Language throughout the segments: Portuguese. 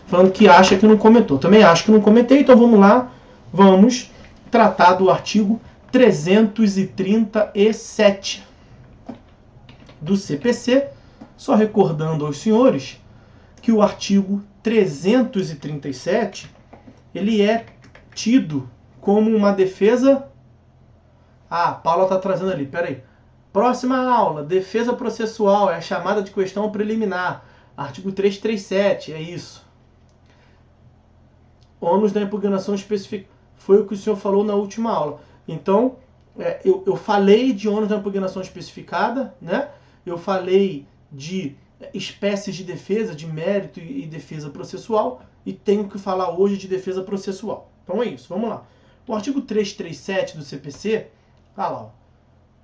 falando que acha que não comentou. Também acho que não comentei, então vamos lá, vamos tratar do artigo 337 do CPC, só recordando aos senhores que o artigo 337 ele é tido como uma defesa... Ah, Paula está trazendo ali, peraí. Próxima aula, defesa processual, é a chamada de questão preliminar. Artigo 337, é isso. Ônus da impugnação específica. Foi o que o senhor falou na última aula. Então, eu falei de ônus da impugnação especificada, né? Eu falei de espécies de defesa, de mérito e defesa processual, e tenho que falar hoje de defesa processual. Então é isso, vamos lá. O artigo 337 do CPC, tá lá, ó,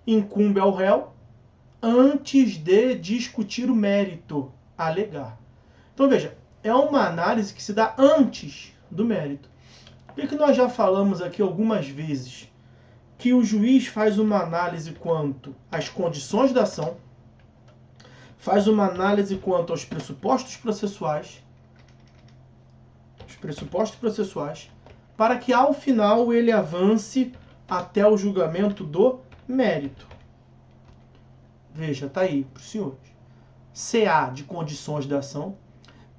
incumbe ao réu antes de discutir o mérito, alegar. Então veja, é uma análise que se dá antes do mérito. O que nós já falamos aqui algumas vezes? Que o juiz faz uma análise quanto às condições da ação, faz uma análise quanto aos pressupostos processuais, para que ao final ele avance até o julgamento do mérito. Veja, tá aí para os senhores. CA de condições da ação,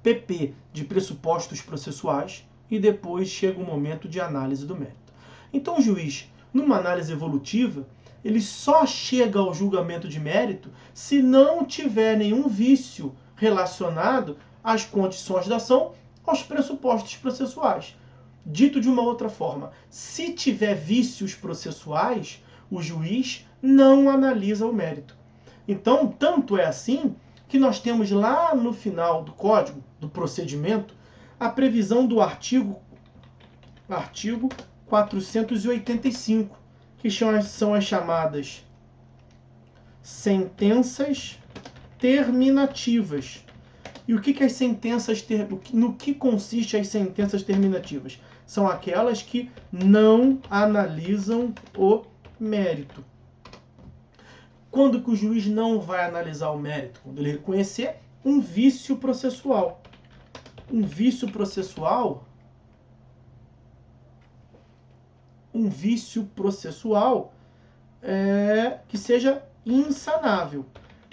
PP de pressupostos processuais e depois chega o momento de análise do mérito. Então o juiz, numa análise evolutiva, ele só chega ao julgamento de mérito se não tiver nenhum vício relacionado às condições da ação, aos pressupostos processuais. Dito de uma outra forma, se tiver vícios processuais, o juiz não analisa o mérito. Então, tanto é assim que nós temos lá no final do código, do procedimento, a previsão do artigo 485, que são as chamadas sentenças terminativas. E o que as sentenças no que consiste as sentenças terminativas? São aquelas que não analisam o mérito. Quando que o juiz não vai analisar o mérito? Quando ele reconhecer um vício processual. Um vício processual que seja insanável.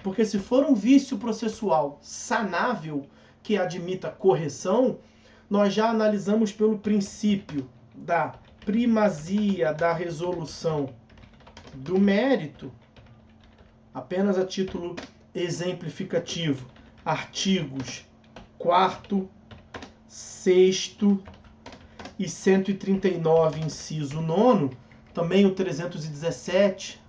Porque se for um vício processual sanável, que admita correção, nós já analisamos pelo princípio da primazia da resolução do mérito, apenas a título exemplificativo, artigos 4º, 6º e 139, inciso 9º, também o 317,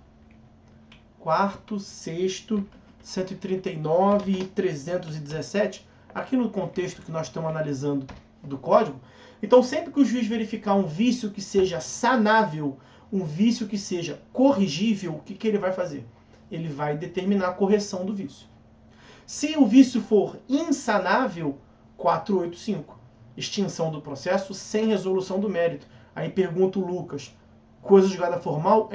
4º, 6º, 139 e 317, aqui no contexto que nós estamos analisando do código. Então, sempre que o juiz verificar um vício que seja sanável, um vício que seja corrigível, o que ele vai fazer? Ele vai determinar a correção do vício. Se o vício for insanável, 485, extinção do processo sem resolução do mérito. Aí pergunta o Lucas, coisa julgada formal?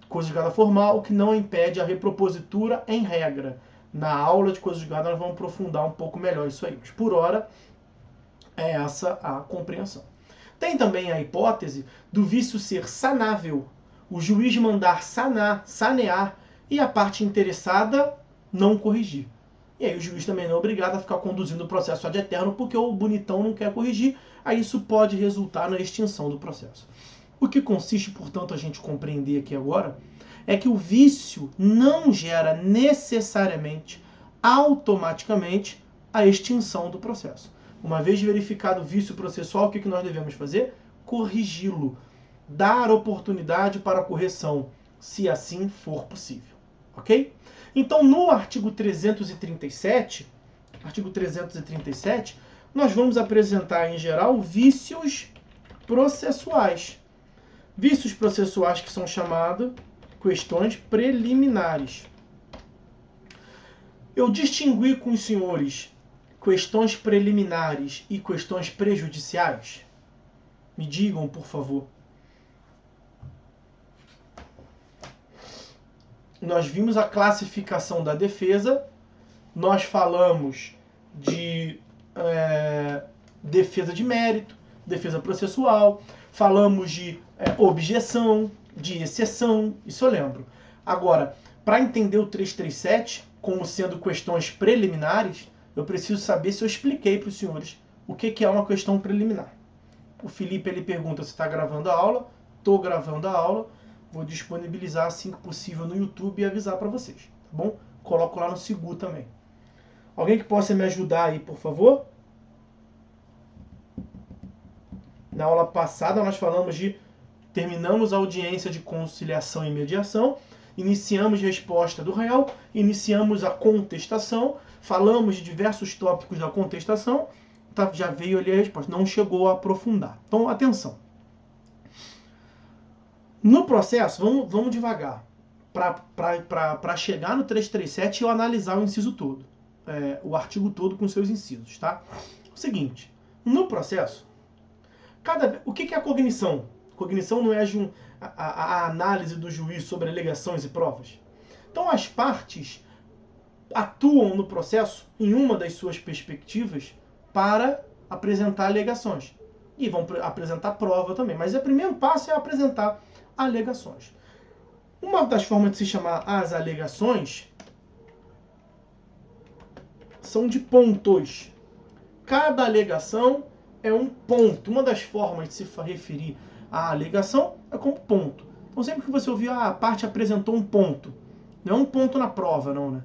Coisa julgada formal que não impede a repropositura em regra. Na aula de coisa julgada nós vamos aprofundar um pouco melhor isso aí. Mas por hora é essa a compreensão. Tem também a hipótese do vício ser sanável. O juiz mandar sanear e a parte interessada não corrigir. E aí o juiz também não é obrigado a ficar conduzindo o processo ad eterno porque o bonitão não quer corrigir. Aí isso pode resultar na extinção do processo. O que consiste, portanto, a gente compreender aqui agora, é que o vício não gera necessariamente, automaticamente, a extinção do processo. Uma vez verificado o vício processual, o que nós devemos fazer? Corrigi-lo, dar oportunidade para a correção, se assim for possível. Ok? Então, no artigo 337, nós vamos apresentar, em geral, vícios processuais. Vícios processuais que são chamados questões preliminares. Eu distingui com os senhores questões preliminares e questões prejudiciais? Me digam, por favor. Nós vimos a classificação da defesa, nós falamos de defesa de mérito, defesa processual, falamos de objeção, de exceção, isso eu lembro. Agora, para entender o 337 como sendo questões preliminares, eu preciso saber se eu expliquei para os senhores o que é uma questão preliminar. O Felipe ele pergunta se está gravando a aula. Estou gravando a aula. Vou disponibilizar assim que possível no YouTube e avisar para vocês, tá bom? Coloco lá no Sigu também. Alguém que possa me ajudar aí, por favor? Na aula passada nós falamos terminamos a audiência de conciliação e mediação, iniciamos resposta do réu, iniciamos a contestação, falamos de diversos tópicos da contestação, tá, já veio ali a resposta, não chegou a aprofundar. Então, atenção. No processo, vamos devagar, para chegar no 337 e eu analisar o inciso todo, o artigo todo com seus incisos, tá? O seguinte, no processo, o que é a cognição? Cognição não é a análise do juiz sobre alegações e provas. Então, as partes atuam no processo em uma das suas perspectivas para apresentar alegações. E vão apresentar prova também. Mas o primeiro passo é apresentar alegações. Uma das formas de se chamar as alegações são de pontos. Cada alegação é um ponto. Uma das formas de se referir à alegação é com ponto. Então, sempre que você ouvir a parte apresentou um ponto, não é um ponto na prova, não, né?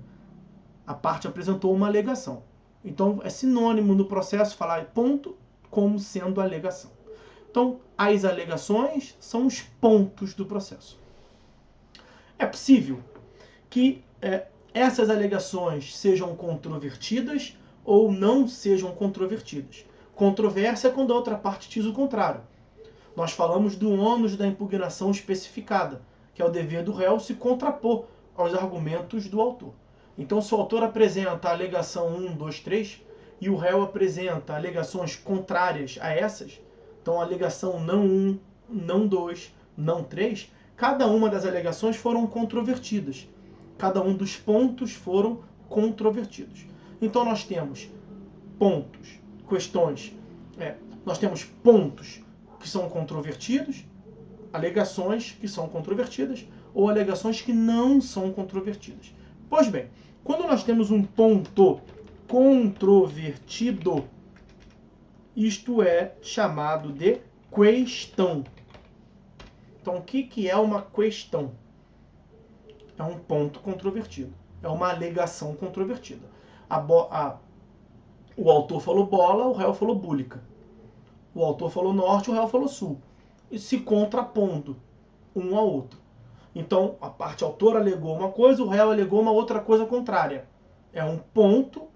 A parte apresentou uma alegação. Então, é sinônimo no processo falar ponto como sendo alegação. Então, as alegações são os pontos do processo. É possível que essas alegações sejam controvertidas ou não sejam controvertidas. Controvérsia é quando a outra parte diz o contrário. Nós falamos do ônus da impugnação especificada, que é o dever do réu se contrapor aos argumentos do autor. Então, se o autor apresenta a alegação 1, 2, 3, e o réu apresenta alegações contrárias a essas, então a alegação não 1, não 2, não 3, cada uma das alegações foram controvertidas. Cada um dos pontos foram controvertidos. Então, nós temos pontos, questões, nós temos pontos que são controvertidos, alegações que são controvertidas ou alegações que não são controvertidas. Pois bem, quando nós temos um ponto controvertido, isto é chamado de questão. Então, o que é uma questão? É um ponto controvertido. É uma alegação controvertida. O autor falou bola, o réu falou búlica. O autor falou norte, o réu falou sul. E se contrapondo um ao outro. Então, a parte autora alegou uma coisa, o réu alegou uma outra coisa contrária. É um ponto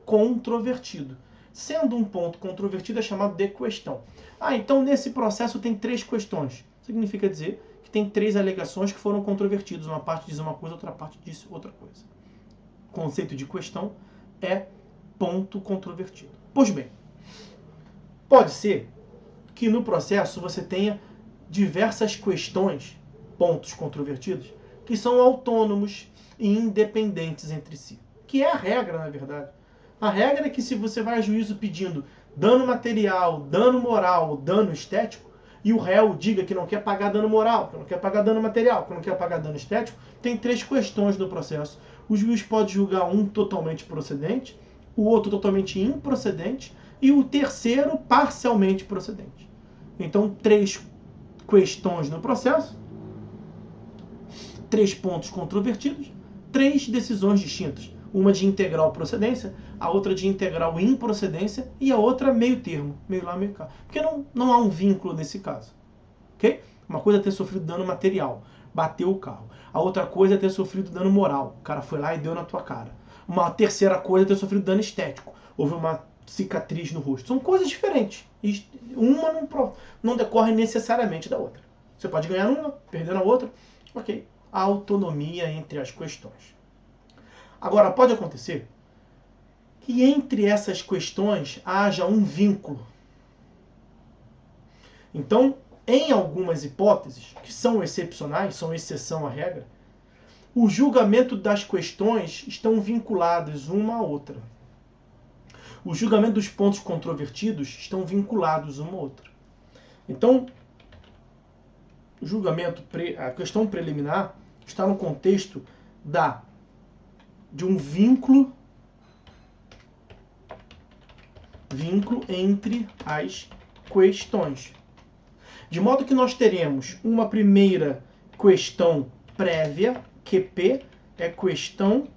controvertido. Sendo um ponto controvertido, é chamado de questão. Então nesse processo tem 3 questões. Significa dizer que tem 3 alegações que foram controvertidas. Uma parte diz uma coisa, outra parte diz outra coisa. O conceito de questão é ponto controvertido. Pois bem, pode ser que no processo você tenha diversas questões, pontos controvertidos, que são autônomos e independentes entre si. Que é a regra, na verdade. A regra é que se você vai a juízo pedindo dano material, dano moral, dano estético, e o réu diga que não quer pagar dano moral, que não quer pagar dano material, que não quer pagar dano estético, tem 3 questões no processo. O juiz pode julgar um totalmente procedente, o outro totalmente improcedente e o terceiro parcialmente procedente. Então, 3 questões no processo, 3 pontos controvertidos, 3 decisões distintas. Uma de integral procedência, a outra de integral improcedência e a outra meio termo, meio lá, meio cá. Porque não há um vínculo nesse caso. Okay? Uma coisa é ter sofrido dano material, bateu o carro. A outra coisa é ter sofrido dano moral, o cara foi lá e deu na tua cara. Uma terceira coisa é ter sofrido dano estético, houve uma cicatriz no rosto. São coisas diferentes. Uma não decorre necessariamente da outra. Você pode ganhar numa, perder na outra. Ok. A autonomia entre as questões. Agora, pode acontecer que entre essas questões haja um vínculo. Então, em algumas hipóteses, que são excepcionais, são exceção à regra, o julgamento das questões estão vinculadas uma à outra. O julgamento dos pontos controvertidos estão vinculados uma à outra. Então, a questão preliminar está no contexto de um vínculo entre as questões. De modo que nós teremos uma primeira questão prévia, QP, é questão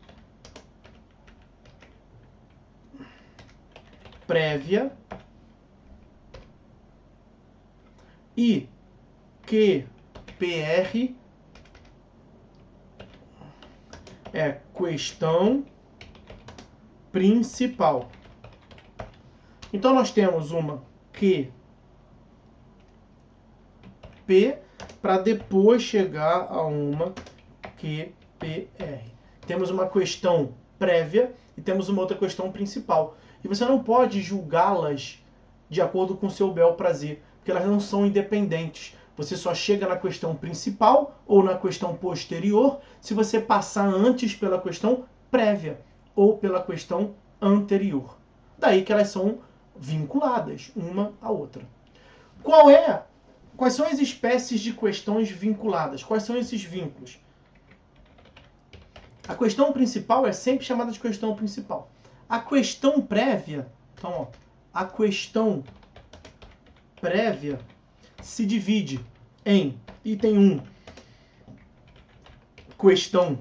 prévia, e QPR é questão principal. Então nós temos uma QP para depois chegar a uma QPR. Temos uma questão prévia e temos uma outra questão principal. E você não pode julgá-las de acordo com o seu bel prazer, porque elas não são independentes. Você só chega na questão principal ou na questão posterior se você passar antes pela questão prévia ou pela questão anterior. Daí que elas são vinculadas uma à outra. Quais são as espécies de questões vinculadas? Quais são esses vínculos? A questão principal é sempre chamada de questão principal. A questão prévia, então, a questão prévia se divide em item 1, questão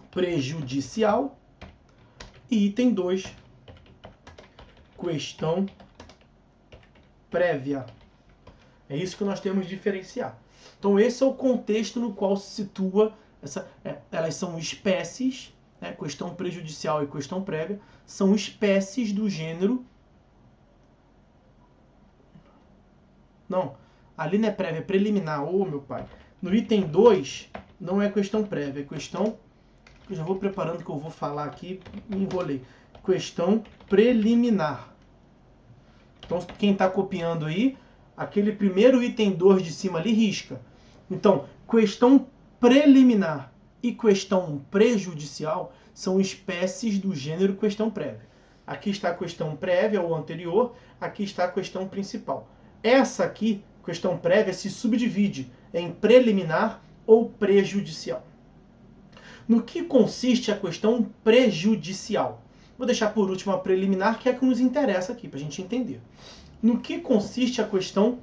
prejudicial, e item 2, questão prévia. É isso que nós temos de diferenciar. Então esse é o contexto no qual se situa elas são espécies, né, questão prejudicial e questão prévia, são espécies do gênero. Não, ali não é prévia, é preliminar. Ô, meu pai. No item 2, não é questão prévia, é questão... Eu já vou preparando que eu vou falar aqui, me enrolei. Questão preliminar. Então, quem está copiando aí, aquele primeiro item 2 de cima ali, risca. Então, questão preliminar e questão prejudicial são espécies do gênero questão prévia. Aqui está a questão prévia ou anterior, aqui está a questão principal. Essa aqui, questão prévia, se subdivide em preliminar ou prejudicial. No que consiste a questão prejudicial? Vou deixar por último a preliminar, que é a que nos interessa aqui, para a gente entender. No que consiste a questão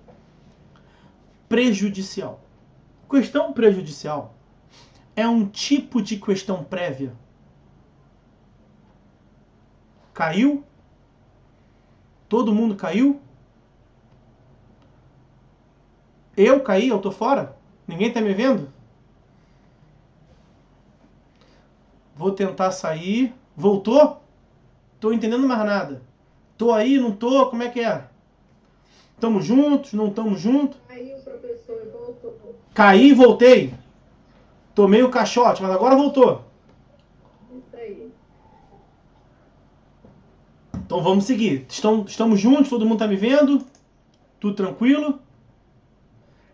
prejudicial? Questão prejudicial é um tipo de questão prévia. Caiu? Todo mundo caiu? Eu caí? Eu tô fora? Ninguém tá me vendo? Vou tentar sair. Voltou? Tô entendendo mais nada. Tô aí, não tô? Como é que é? Tamo juntos? Não tamo juntos? Caiu, professor, voltou. Caí e voltei. Tomei o caixote, mas agora voltou. Isso aí. Então vamos seguir. Estamos juntos? Todo mundo tá me vendo? Tudo tranquilo?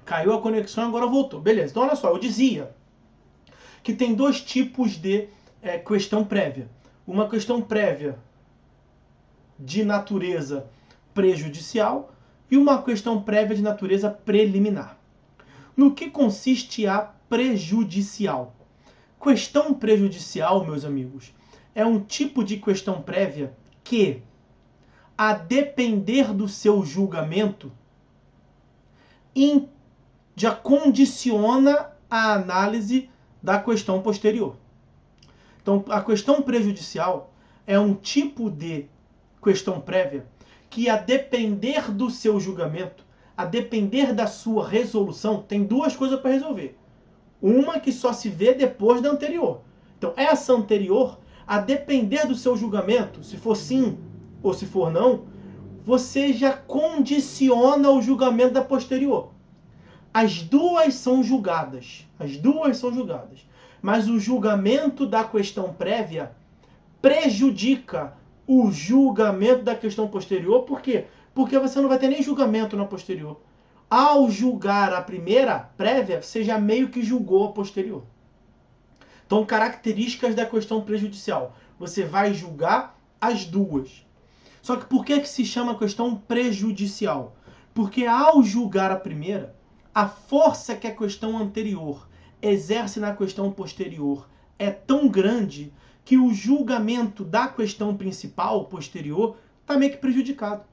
Caiu a conexão, agora voltou. Beleza. Então olha só, eu dizia que tem dois tipos de questão prévia. Uma questão prévia de natureza prejudicial e uma questão prévia de natureza preliminar. No que consiste a prejudicial? Questão prejudicial, meus amigos, é um tipo de questão prévia que, a depender do seu julgamento, já condiciona a análise da questão posterior. Então, a questão prejudicial é um tipo de questão prévia que, a depender do seu julgamento, a depender da sua resolução, tem duas coisas para resolver. Uma que só se vê depois da anterior. Então, essa anterior, a depender do seu julgamento, se for sim ou se for não, você já condiciona o julgamento da posterior. As duas são julgadas. As duas são julgadas. Mas o julgamento da questão prévia prejudica o julgamento da questão posterior. Por quê? Porque você não vai ter nem julgamento na posterior. Ao julgar a primeira prévia, você já meio que julgou a posterior. Então, características da questão prejudicial. Você vai julgar as duas. Só que por que se chama questão prejudicial? Porque ao julgar a primeira, a força que a questão anterior exerce na questão posterior é tão grande que o julgamento da questão principal, posterior, está meio que prejudicado.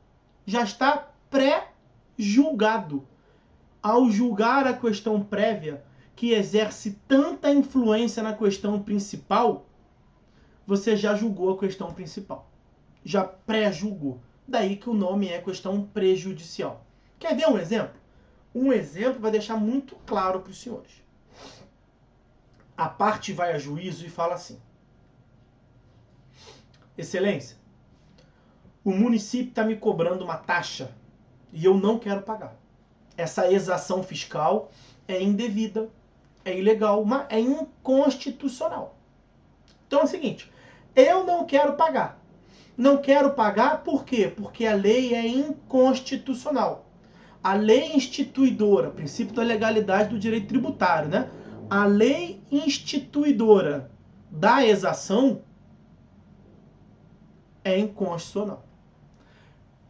Já está pré-julgado. Ao julgar a questão prévia, que exerce tanta influência na questão principal, você já julgou a questão principal. Já pré-julgou. Daí que o nome é questão prejudicial. Quer ver um exemplo? Um exemplo vai deixar muito claro para os senhores. A parte vai a juízo e fala assim: Excelência, o município está me cobrando uma taxa e eu não quero pagar. Essa exação fiscal é indevida, é ilegal, é inconstitucional. Então é o seguinte, eu não quero pagar. Não quero pagar por quê? Porque a lei é inconstitucional. A lei instituidora, princípio da legalidade do direito tributário, né? A lei instituidora da exação é inconstitucional.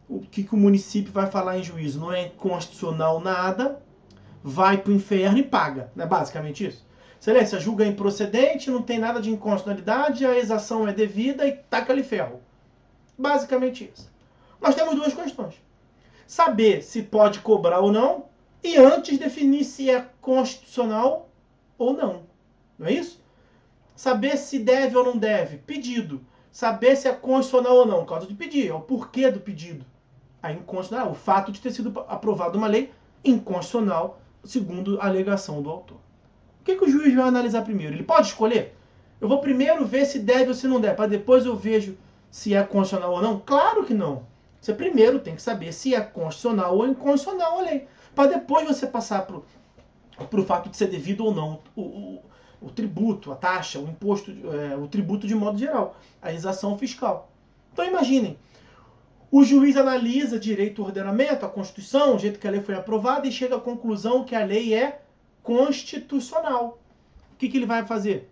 O que o município vai falar em juízo? Não é inconstitucional nada, vai para o inferno e paga. Não é basicamente isso? Excelência, julga improcedente, não tem nada de inconstitucionalidade, a exação é devida e taca-lhe ferro. Basicamente isso. Nós temos duas questões. Saber se pode cobrar ou não e antes definir se é constitucional ou não. Não é isso? Saber se deve ou não deve. Pedido. Saber se é constitucional ou não. Causa de pedir. É o porquê do pedido. A inconstitucional. O fato de ter sido aprovada uma lei inconstitucional, segundo a alegação do autor. O que o juiz vai analisar primeiro? Ele pode escolher? Eu vou primeiro ver se deve ou se não deve, para depois eu vejo se é constitucional ou não? Claro que não. Você primeiro tem que saber se é constitucional ou inconstitucional a lei, para depois você passar para o fato de ser devido ou não o tributo, a taxa, o imposto, o tributo de modo geral, a exação fiscal. Então imaginem, o juiz analisa direito ao ordenamento, a Constituição, o jeito que a lei foi aprovada e chega à conclusão que a lei é constitucional. O que ele vai fazer?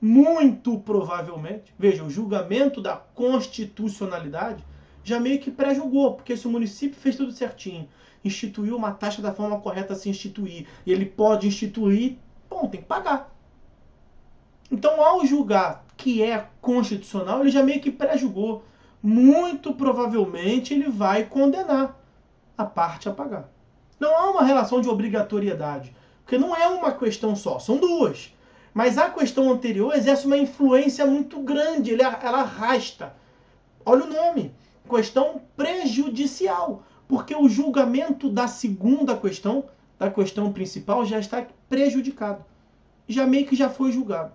Muito provavelmente, veja, o julgamento da constitucionalidade já meio que pré-julgou, porque se o município fez tudo certinho, instituiu uma taxa da forma correta a se instituir, e ele pode instituir, bom, tem que pagar. Então, ao julgar que é constitucional, ele já meio que pré-julgou. Muito provavelmente ele vai condenar a parte a pagar. Não há uma relação de obrigatoriedade, porque não é uma questão só, são duas. Mas a questão anterior exerce uma influência muito grande, ela arrasta. Olha o nome, questão prejudicial, porque o julgamento da segunda questão, da questão principal, já está prejudicado. Já meio que já foi julgado.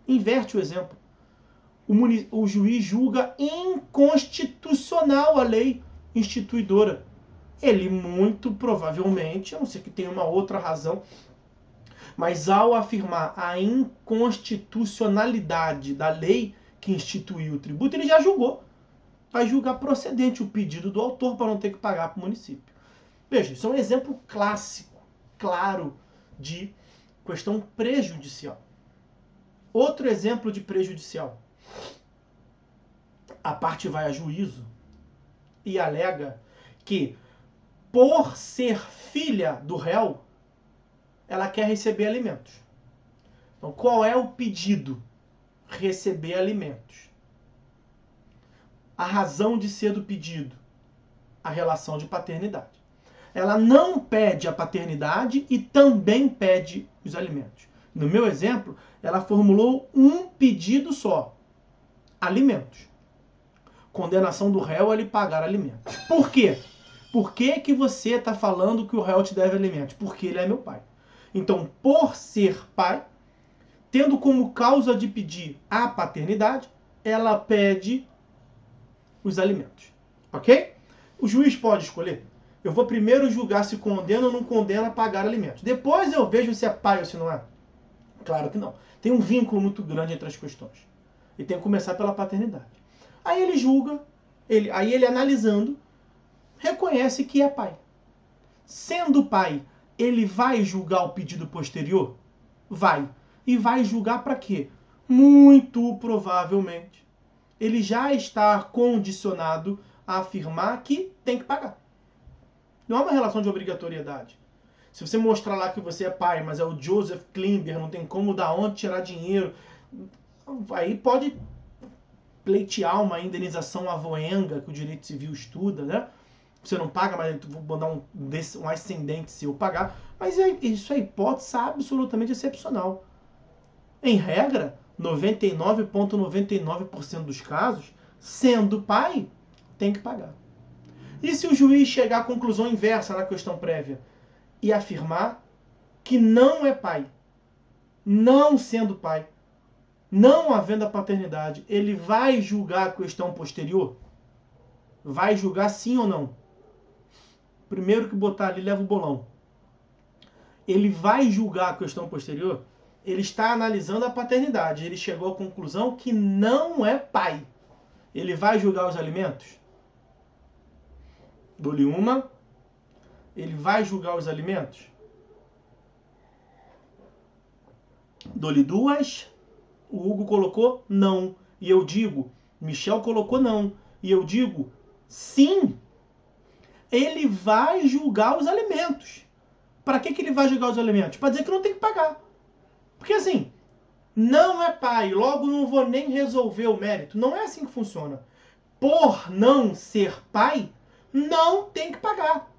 Inverte o exemplo. O juiz julga inconstitucional a lei instituidora. Ele muito provavelmente, a não ser que tenha uma outra razão, mas ao afirmar a inconstitucionalidade da lei que instituiu o tributo, ele já julgou. Vai julgar procedente o pedido do autor para não ter que pagar para o município. Veja, isso é um exemplo clássico, claro, de questão prejudicial. Outro exemplo de prejudicial. A parte vai a juízo e alega que, por ser filha do réu, ela quer receber alimentos. Então, qual é o pedido? Receber alimentos. A razão de ser do pedido? A relação de paternidade. Ela não pede a paternidade e também pede os alimentos. No meu exemplo, ela formulou um pedido só. Alimentos. Condenação do réu é ele pagar alimentos. Por quê? Por que você está falando que o réu te deve alimentos? Porque ele é meu pai. Então, por ser pai, tendo como causa de pedir a paternidade, ela pede os alimentos. Ok? O juiz pode escolher. Eu vou primeiro julgar se condena ou não condena a pagar alimentos. Depois eu vejo se é pai ou se não é. Claro que não. Tem um vínculo muito grande entre as questões. E tem que começar pela paternidade. Aí ele julga, aí ele analisando, reconhece que é pai. Sendo pai, ele vai julgar o pedido posterior? Vai. E vai julgar para quê? Muito provavelmente ele já está condicionado a afirmar que tem que pagar. Não é uma relação de obrigatoriedade. Se você mostrar lá que você é pai, mas é o Joseph Klimber, não tem como dar onde tirar dinheiro, aí pode pleitear uma indenização avoenga que o direito civil estuda, né? Você não paga, mas vou mandar um ascendente seu pagar. Mas isso é hipótese absolutamente excepcional. Em regra, 99,99% dos casos, sendo pai, tem que pagar. E se o juiz chegar à conclusão inversa na questão prévia e afirmar que não é pai, não sendo pai, não havendo a paternidade, ele vai julgar a questão posterior? Vai julgar sim ou não? Primeiro que botar ali, leva o bolão. Ele vai julgar a questão posterior? Ele está analisando a paternidade. Ele chegou à conclusão que não é pai. Ele vai julgar os alimentos? Dou-lhe uma. Ele vai julgar os alimentos? Dou-lhe duas. O Hugo colocou não. E eu digo, Michel colocou não. E eu digo, sim. Ele vai julgar os alimentos. Para que ele vai julgar os alimentos? Para dizer que não tem que pagar. Porque assim, não é pai, logo não vou nem resolver o mérito. Não é assim que funciona. Por não ser pai, não tem que pagar.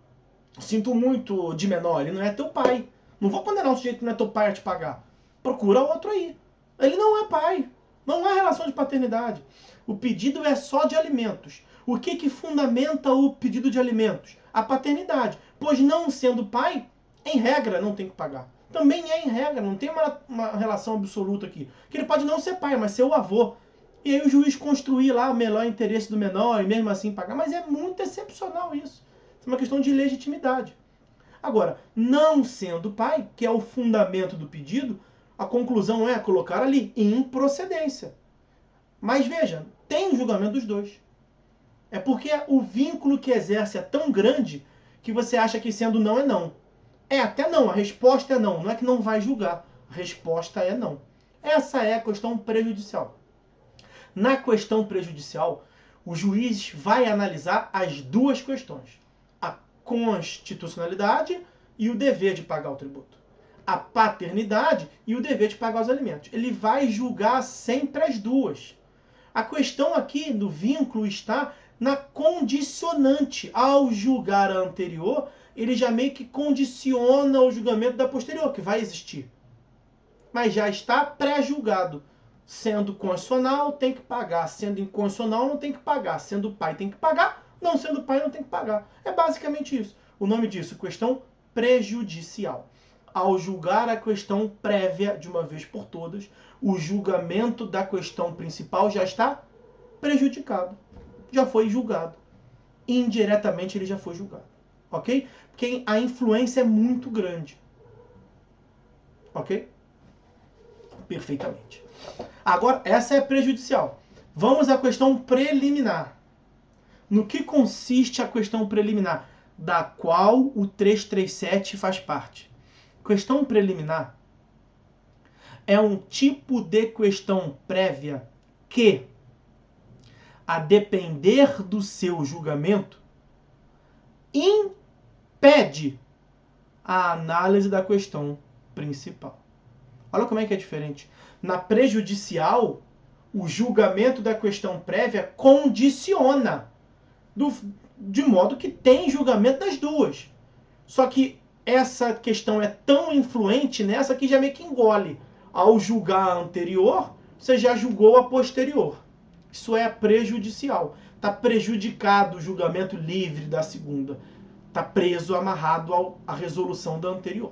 Sinto muito de menor, ele não é teu pai. Não vou condenar um sujeito que não é teu pai a te pagar. Procura outro aí. Ele não é pai. Não há relação de paternidade. O pedido é só de alimentos. O que fundamenta o pedido de alimentos? A paternidade. Pois não sendo pai, em regra, não tem que pagar. Também é em regra, não tem uma relação absoluta aqui. Que ele pode não ser pai, mas ser o avô. E aí o juiz construir lá o melhor interesse do menor e mesmo assim pagar. Mas é muito excepcional isso. Isso é uma questão de legitimidade. Agora, não sendo pai, que é o fundamento do pedido, a conclusão é colocar ali improcedência. Mas veja, tem julgamento dos dois. É porque o vínculo que exerce é tão grande que você acha que sendo não é não. É até não, a resposta é não. Não é que não vai julgar. A resposta é não. Essa é a questão prejudicial. Na questão prejudicial, o juiz vai analisar as duas questões. A constitucionalidade e o dever de pagar o tributo. A paternidade e o dever de pagar os alimentos. Ele vai julgar sempre as duas. A questão aqui do vínculo está na condicionante. Ao julgar a anterior, ele já meio que condiciona o julgamento da posterior, que vai existir. Mas já está pré-julgado. Sendo constitucional, tem que pagar. Sendo inconstitucional, não tem que pagar. Sendo pai, tem que pagar. Não sendo pai, não tem que pagar. É basicamente isso. O nome disso, questão prejudicial. Ao julgar a questão prévia, de uma vez por todas, o julgamento da questão principal já está prejudicado. Já foi julgado. Indiretamente ele já foi julgado. Ok? Porque a influência é muito grande. Ok? Perfeitamente. Agora, essa é prejudicial. Vamos à questão preliminar. No que consiste a questão preliminar? Da qual o 337 faz parte. Questão preliminar é um tipo de questão prévia que, a depender do seu julgamento, impede a análise da questão principal. Olha como é que é diferente. Na prejudicial, o julgamento da questão prévia condiciona, de modo que tem julgamento das duas. Só que essa questão é tão influente nessa que já meio que engole. Ao julgar a anterior, você já julgou a posterior. Isso é prejudicial. Está prejudicado o julgamento livre da segunda. Está preso, amarrado à resolução da anterior.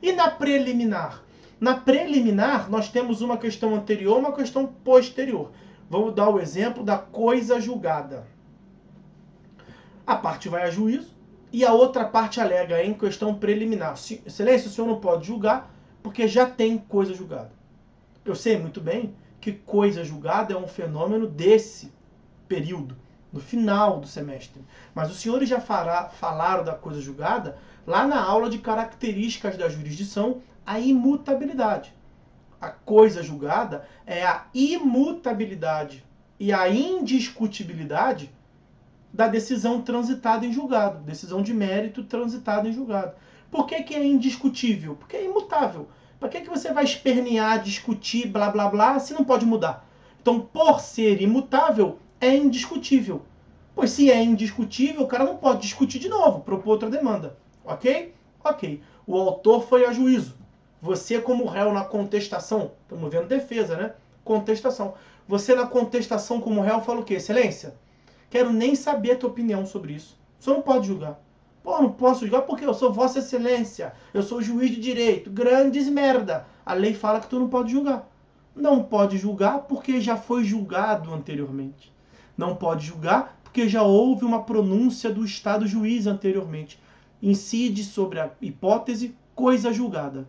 E na preliminar? Na preliminar, nós temos uma questão anterior e uma questão posterior. Vamos dar o exemplo da coisa julgada. A parte vai a juízo e a outra parte alega em questão preliminar. Excelência, o senhor não pode julgar porque já tem coisa julgada. Eu sei muito bem que coisa julgada é um fenômeno desse período, no final do semestre. Mas os senhores já falaram da coisa julgada lá na aula de características da jurisdição, a imutabilidade. A coisa julgada é a imutabilidade e a indiscutibilidade da decisão transitada em julgado, decisão de mérito transitada em julgado. Por que que é indiscutível? Porque é imutável. Para que você vai espernear, discutir, blá, blá, blá, se não pode mudar? Então, por ser imutável, é indiscutível. Pois se é indiscutível, o cara não pode discutir de novo, propor outra demanda. Ok? Ok. O autor foi a juízo. Você, como réu na contestação, estamos vendo defesa, né? Contestação. Você na contestação como réu fala o quê? Excelência, quero nem saber a tua opinião sobre isso. O senhor não pode julgar. Pô, não posso julgar porque eu sou Vossa Excelência. Eu sou juiz de direito. Grandes merda. A lei fala que tu não pode julgar. Não pode julgar porque já foi julgado anteriormente. Não pode julgar porque já houve uma pronúncia do Estado juiz anteriormente. Incide sobre a hipótese coisa julgada.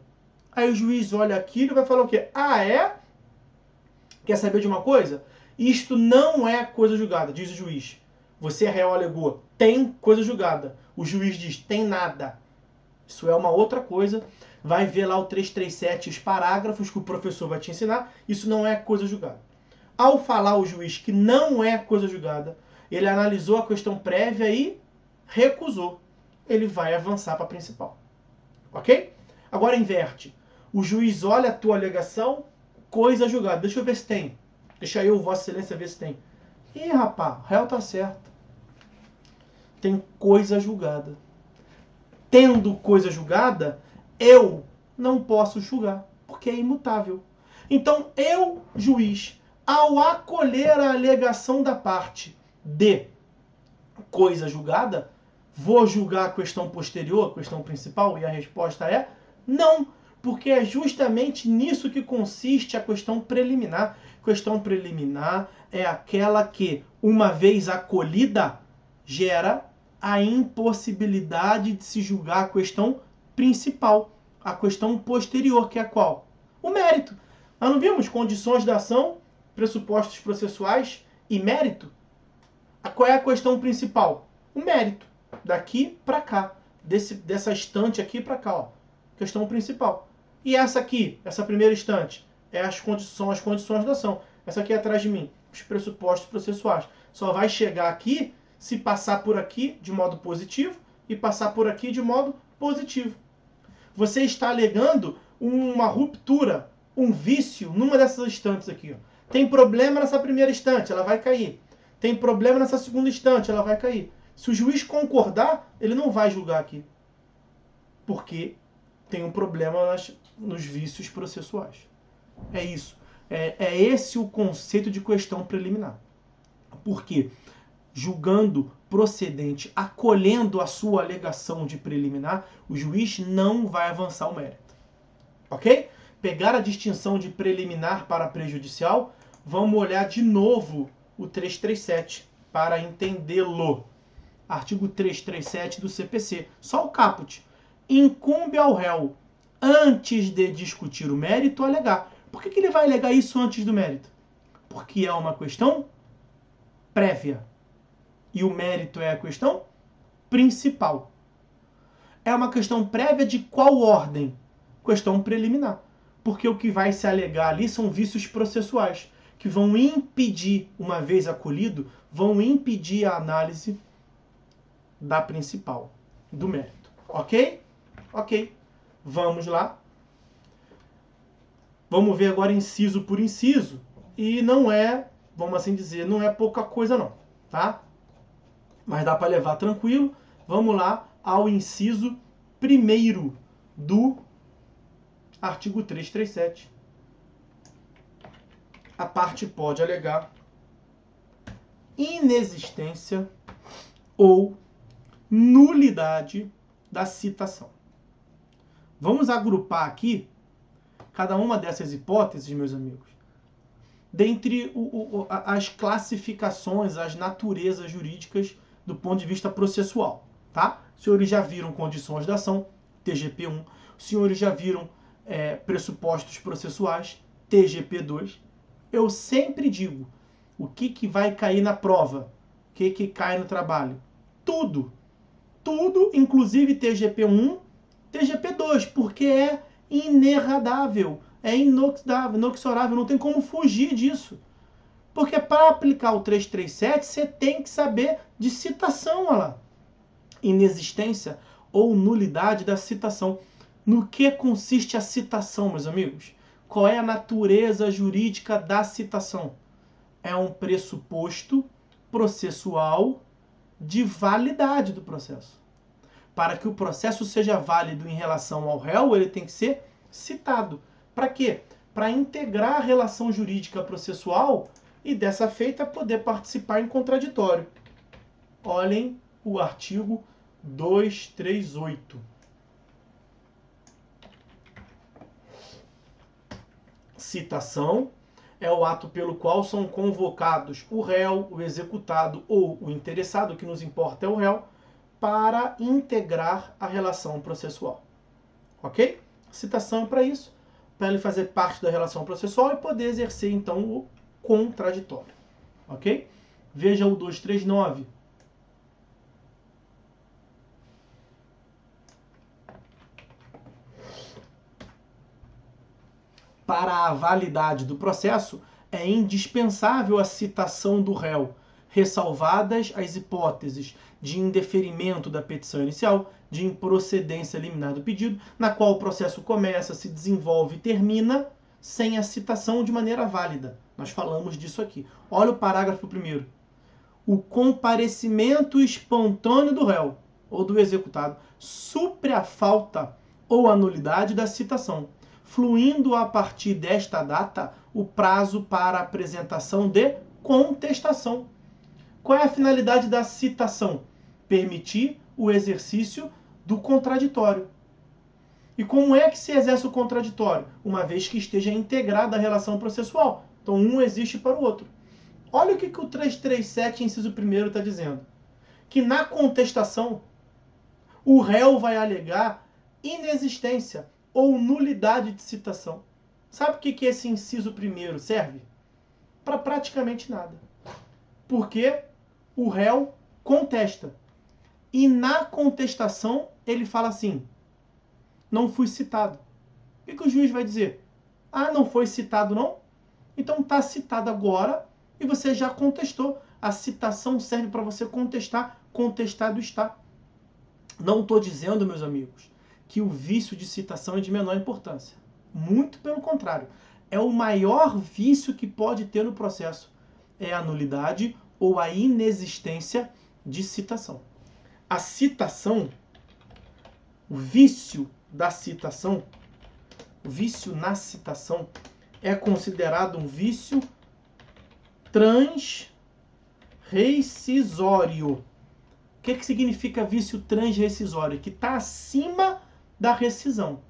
Aí o juiz olha aquilo e vai falar o quê? Ah, é? Quer saber de uma coisa? Isto não é coisa julgada, diz o juiz. Você, réu, alegou, tem coisa julgada. O juiz diz, tem nada. Isso é uma outra coisa. Vai ver lá o 337, os parágrafos que o professor vai te ensinar. Isso não é coisa julgada. Ao falar o juiz que não é coisa julgada, ele analisou a questão prévia e recusou. Ele vai avançar para a principal. Ok? Agora inverte. O juiz olha a tua alegação, coisa julgada. Deixa eu ver se tem. Deixa eu, Vossa Excelência, ver se tem. Ih, rapaz, o réu tá certo. Tem coisa julgada. Tendo coisa julgada, eu não posso julgar, porque é imutável. Então, eu, juiz, ao acolher a alegação da parte de coisa julgada, vou julgar a questão posterior, a questão principal? E a resposta é não, porque é justamente nisso que consiste a questão preliminar. Questão preliminar é aquela que, uma vez acolhida, gera a impossibilidade de se julgar a questão principal, a questão posterior, que é qual? O mérito. Nós não vimos condições da ação, pressupostos processuais e mérito? Qual é a questão principal? O mérito. Daqui para cá. Dessa estante aqui para cá. Ó. Questão principal. E essa aqui, essa primeira estante, são as condições da ação. Essa aqui atrás de mim, os pressupostos processuais. Só vai chegar aqui se passar por aqui de modo positivo e passar por aqui de modo positivo. Você está alegando uma ruptura, um vício numa dessas estantes aqui. Ó. Tem problema nessa primeira estante, ela vai cair. Tem problema nessa segunda estante, ela vai cair. Se o juiz concordar, ele não vai julgar aqui. Porque tem um problema nos vícios processuais. É isso. É esse o conceito de questão preliminar. Por quê? Julgando procedente, acolhendo a sua alegação de preliminar, o juiz não vai avançar o mérito. Ok? Pegar a distinção de preliminar para prejudicial, vamos olhar de novo o 337 para entendê-lo. Artigo 337 do CPC. Só o caput. Incumbe ao réu, antes de discutir o mérito, alegar. Por que ele vai alegar isso antes do mérito? Porque é uma questão prévia. E o mérito é a questão principal. É uma questão prévia de qual ordem? Questão preliminar. Porque o que vai se alegar ali são vícios processuais, que vão impedir, uma vez acolhido, vão impedir a análise da principal, do mérito. Ok? Ok. Vamos lá. Vamos ver agora inciso por inciso. E não é, vamos assim dizer, não é pouca coisa não, tá? Mas dá para levar tranquilo. Vamos lá ao inciso 1º do artigo 337. A parte pode alegar inexistência ou nulidade da citação. Vamos agrupar aqui cada uma dessas hipóteses, meus amigos, dentre as classificações, as naturezas jurídicas do ponto de vista processual, tá? Os senhores já viram condições da ação, TGP1. Os senhores já viram pressupostos processuais, TGP2. Eu sempre digo, o que vai cair na prova? O que cai no trabalho? Tudo. Tudo, inclusive TGP1, TGP2, porque é inerradável, é inoxidável, inexorável, não tem como fugir disso. Porque para aplicar o 337, você tem que saber de citação, olha lá. Inexistência ou nulidade da citação. No que consiste a citação, meus amigos? Qual é a natureza jurídica da citação? É um pressuposto processual de validade do processo. Para que o processo seja válido em relação ao réu, ele tem que ser citado. Para quê? Para integrar a relação jurídica processual e, dessa feita, poder participar em contraditório. Olhem o artigo 238. Citação é o ato pelo qual são convocados o réu, o executado ou o interessado, o que nos importa é o réu, para integrar a relação processual. Ok? Citação é para isso, para ele fazer parte da relação processual e poder exercer, então, o contraditório. Ok? Veja o 239. Para a validade do processo, é indispensável a citação do réu, ressalvadas as hipóteses de indeferimento da petição inicial, de improcedência liminar do pedido, na qual o processo começa, se desenvolve e termina sem a citação de maneira válida. Nós falamos disso aqui. Olha o parágrafo 1º. O comparecimento espontâneo do réu ou do executado supre a falta ou a nulidade da citação, fluindo a partir desta data o prazo para apresentação de contestação. Qual é a finalidade da citação? Permitir o exercício do contraditório. E como é que se exerce o contraditório? Uma vez que esteja integrada a relação processual. Então, um existe para o outro. Olha o que o 337, inciso 1º, está dizendo. Que na contestação, o réu vai alegar inexistência ou nulidade de citação. Sabe o que esse inciso 1º serve? Para praticamente nada. Porque o réu contesta. E na contestação, ele fala assim: não fui citado. O que o juiz vai dizer? Ah, não foi citado não? Então está citado agora e você já contestou. A citação serve para você contestar. Contestado está. Não estou dizendo, meus amigos, que o vício de citação é de menor importância. Muito pelo contrário. É o maior vício que pode ter no processo. É a nulidade ou a inexistência de citação. A citação, o vício da citação, o vício na citação, é considerado um vício transrescisório. O que significa vício transrescisório? Que está acima da rescisão.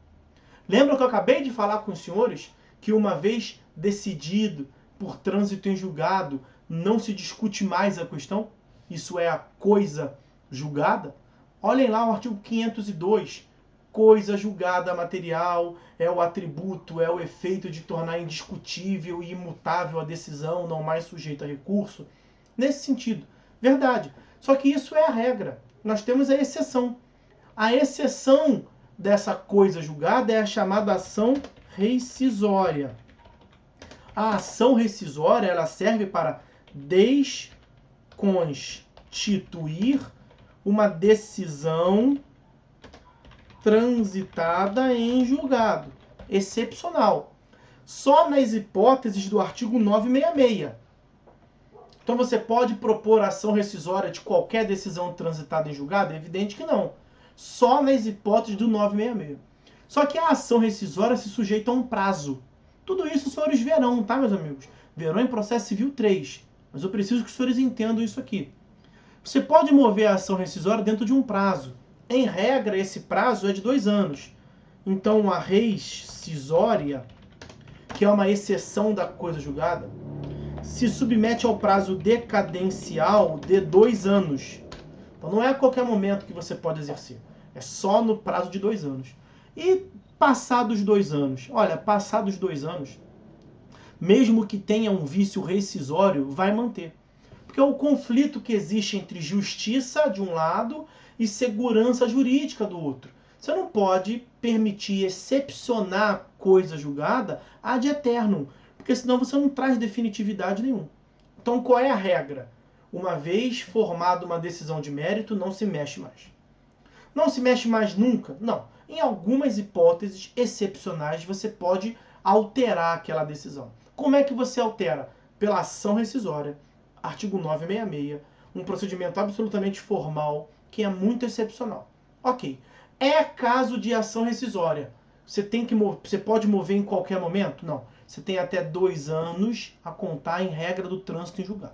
Lembram que eu acabei de falar com os senhores que uma vez decidido por trânsito em julgado, não se discute mais a questão? Isso é a coisa julgada? Olhem lá o artigo 502. Coisa julgada material é o atributo, é o efeito de tornar indiscutível e imutável a decisão, não mais sujeita a recurso. Nesse sentido, verdade. Só que isso é a regra. Nós temos a exceção. A exceção dessa coisa julgada é a chamada ação rescisória. A ação rescisória, ela serve para desconstituir uma decisão transitada em julgado. Excepcional. Só nas hipóteses do artigo 966. Então você pode propor ação rescisória de qualquer decisão transitada em julgado? É evidente que não. Só nas hipóteses do 966. Só que a ação rescisória se sujeita a um prazo. Tudo isso os senhores verão, tá, meus amigos? Verão em processo civil 3. Mas eu preciso que os senhores entendam isso aqui. Você pode mover a ação rescisória dentro de um prazo. Em regra, esse prazo é de 2 anos. Então, a rescisória, que é uma exceção da coisa julgada, se submete ao prazo decadencial de 2 anos. Então, não é a qualquer momento que você pode exercer. É só no prazo de 2 anos. E passados 2 anos? Olha, passados 2 anos, mesmo que tenha um vício rescisório, vai manter. Porque é o conflito que existe entre justiça, de um lado, e segurança jurídica do outro. Você não pode permitir excepcionar coisa julgada ad eternum, porque senão você não traz definitividade nenhuma. Então, qual é a regra? Uma vez formada uma decisão de mérito, não se mexe mais. Não se mexe mais nunca? Não. Em algumas hipóteses excepcionais, você pode alterar aquela decisão. Como é que você altera? Pela ação rescisória, artigo 966, um procedimento absolutamente formal, que é muito excepcional. Ok. É caso de ação rescisória. Você pode mover em qualquer momento? Não. Você tem até 2 anos a contar em regra do trânsito em julgado.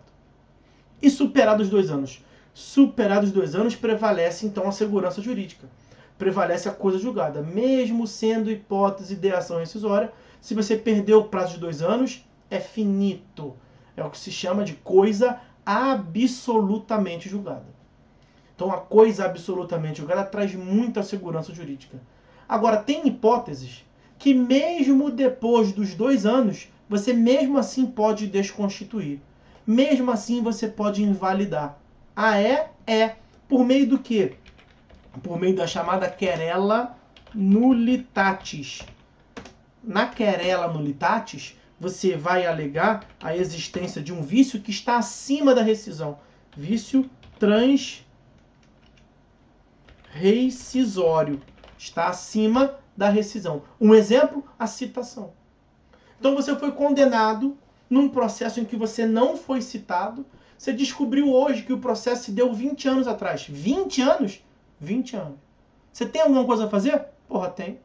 E superados 2 anos? Superados 2 anos, prevalece então a segurança jurídica. Prevalece a coisa julgada. Mesmo sendo hipótese de ação rescisória, se você perdeu o prazo de 2 anos, é finito. É o que se chama de coisa absolutamente julgada. Então, a coisa absolutamente julgada traz muita segurança jurídica. Agora, tem hipóteses que mesmo depois dos 2 anos, você mesmo assim pode desconstituir. Mesmo assim, você pode invalidar. Ah, é? É. Por meio do quê? Por meio da chamada querela nullitatis. Na querela nullitatis, você vai alegar a existência de um vício que está acima da rescisão. Vício transrescisório. Está acima da rescisão. Um exemplo, a citação. Então você foi condenado num processo em que você não foi citado. Você descobriu hoje que o processo se deu 20 anos atrás. 20 anos? 20 anos. Você tem alguma coisa a fazer? Porra, tem.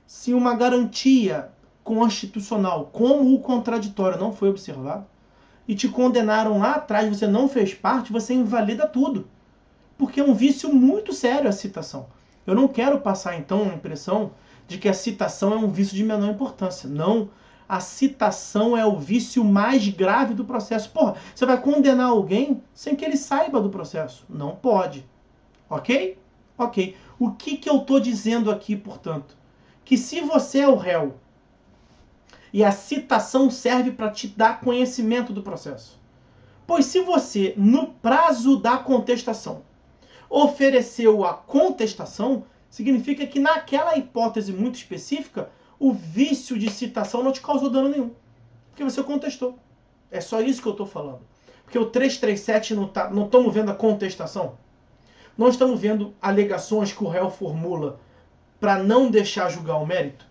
Se uma garantia constitucional, como o contraditório, não foi observado, e te condenaram lá atrás, você não fez parte, você invalida tudo. Porque é um vício muito sério a citação. Eu não quero passar, então, a impressão de que a citação é um vício de menor importância. Não. A citação é o vício mais grave do processo. Porra, você vai condenar alguém sem que ele saiba do processo. Não pode. Ok? Ok. O que eu estou dizendo aqui, portanto? Que se você é o réu e a citação serve para te dar conhecimento do processo, pois se você, no prazo da contestação, ofereceu a contestação, significa que naquela hipótese muito específica, o vício de citação não te causou dano nenhum. Porque você contestou. É só isso que eu estou falando. Porque o 337 não estamos vendo a contestação. Não estamos vendo alegações que o réu formula para não deixar julgar o mérito.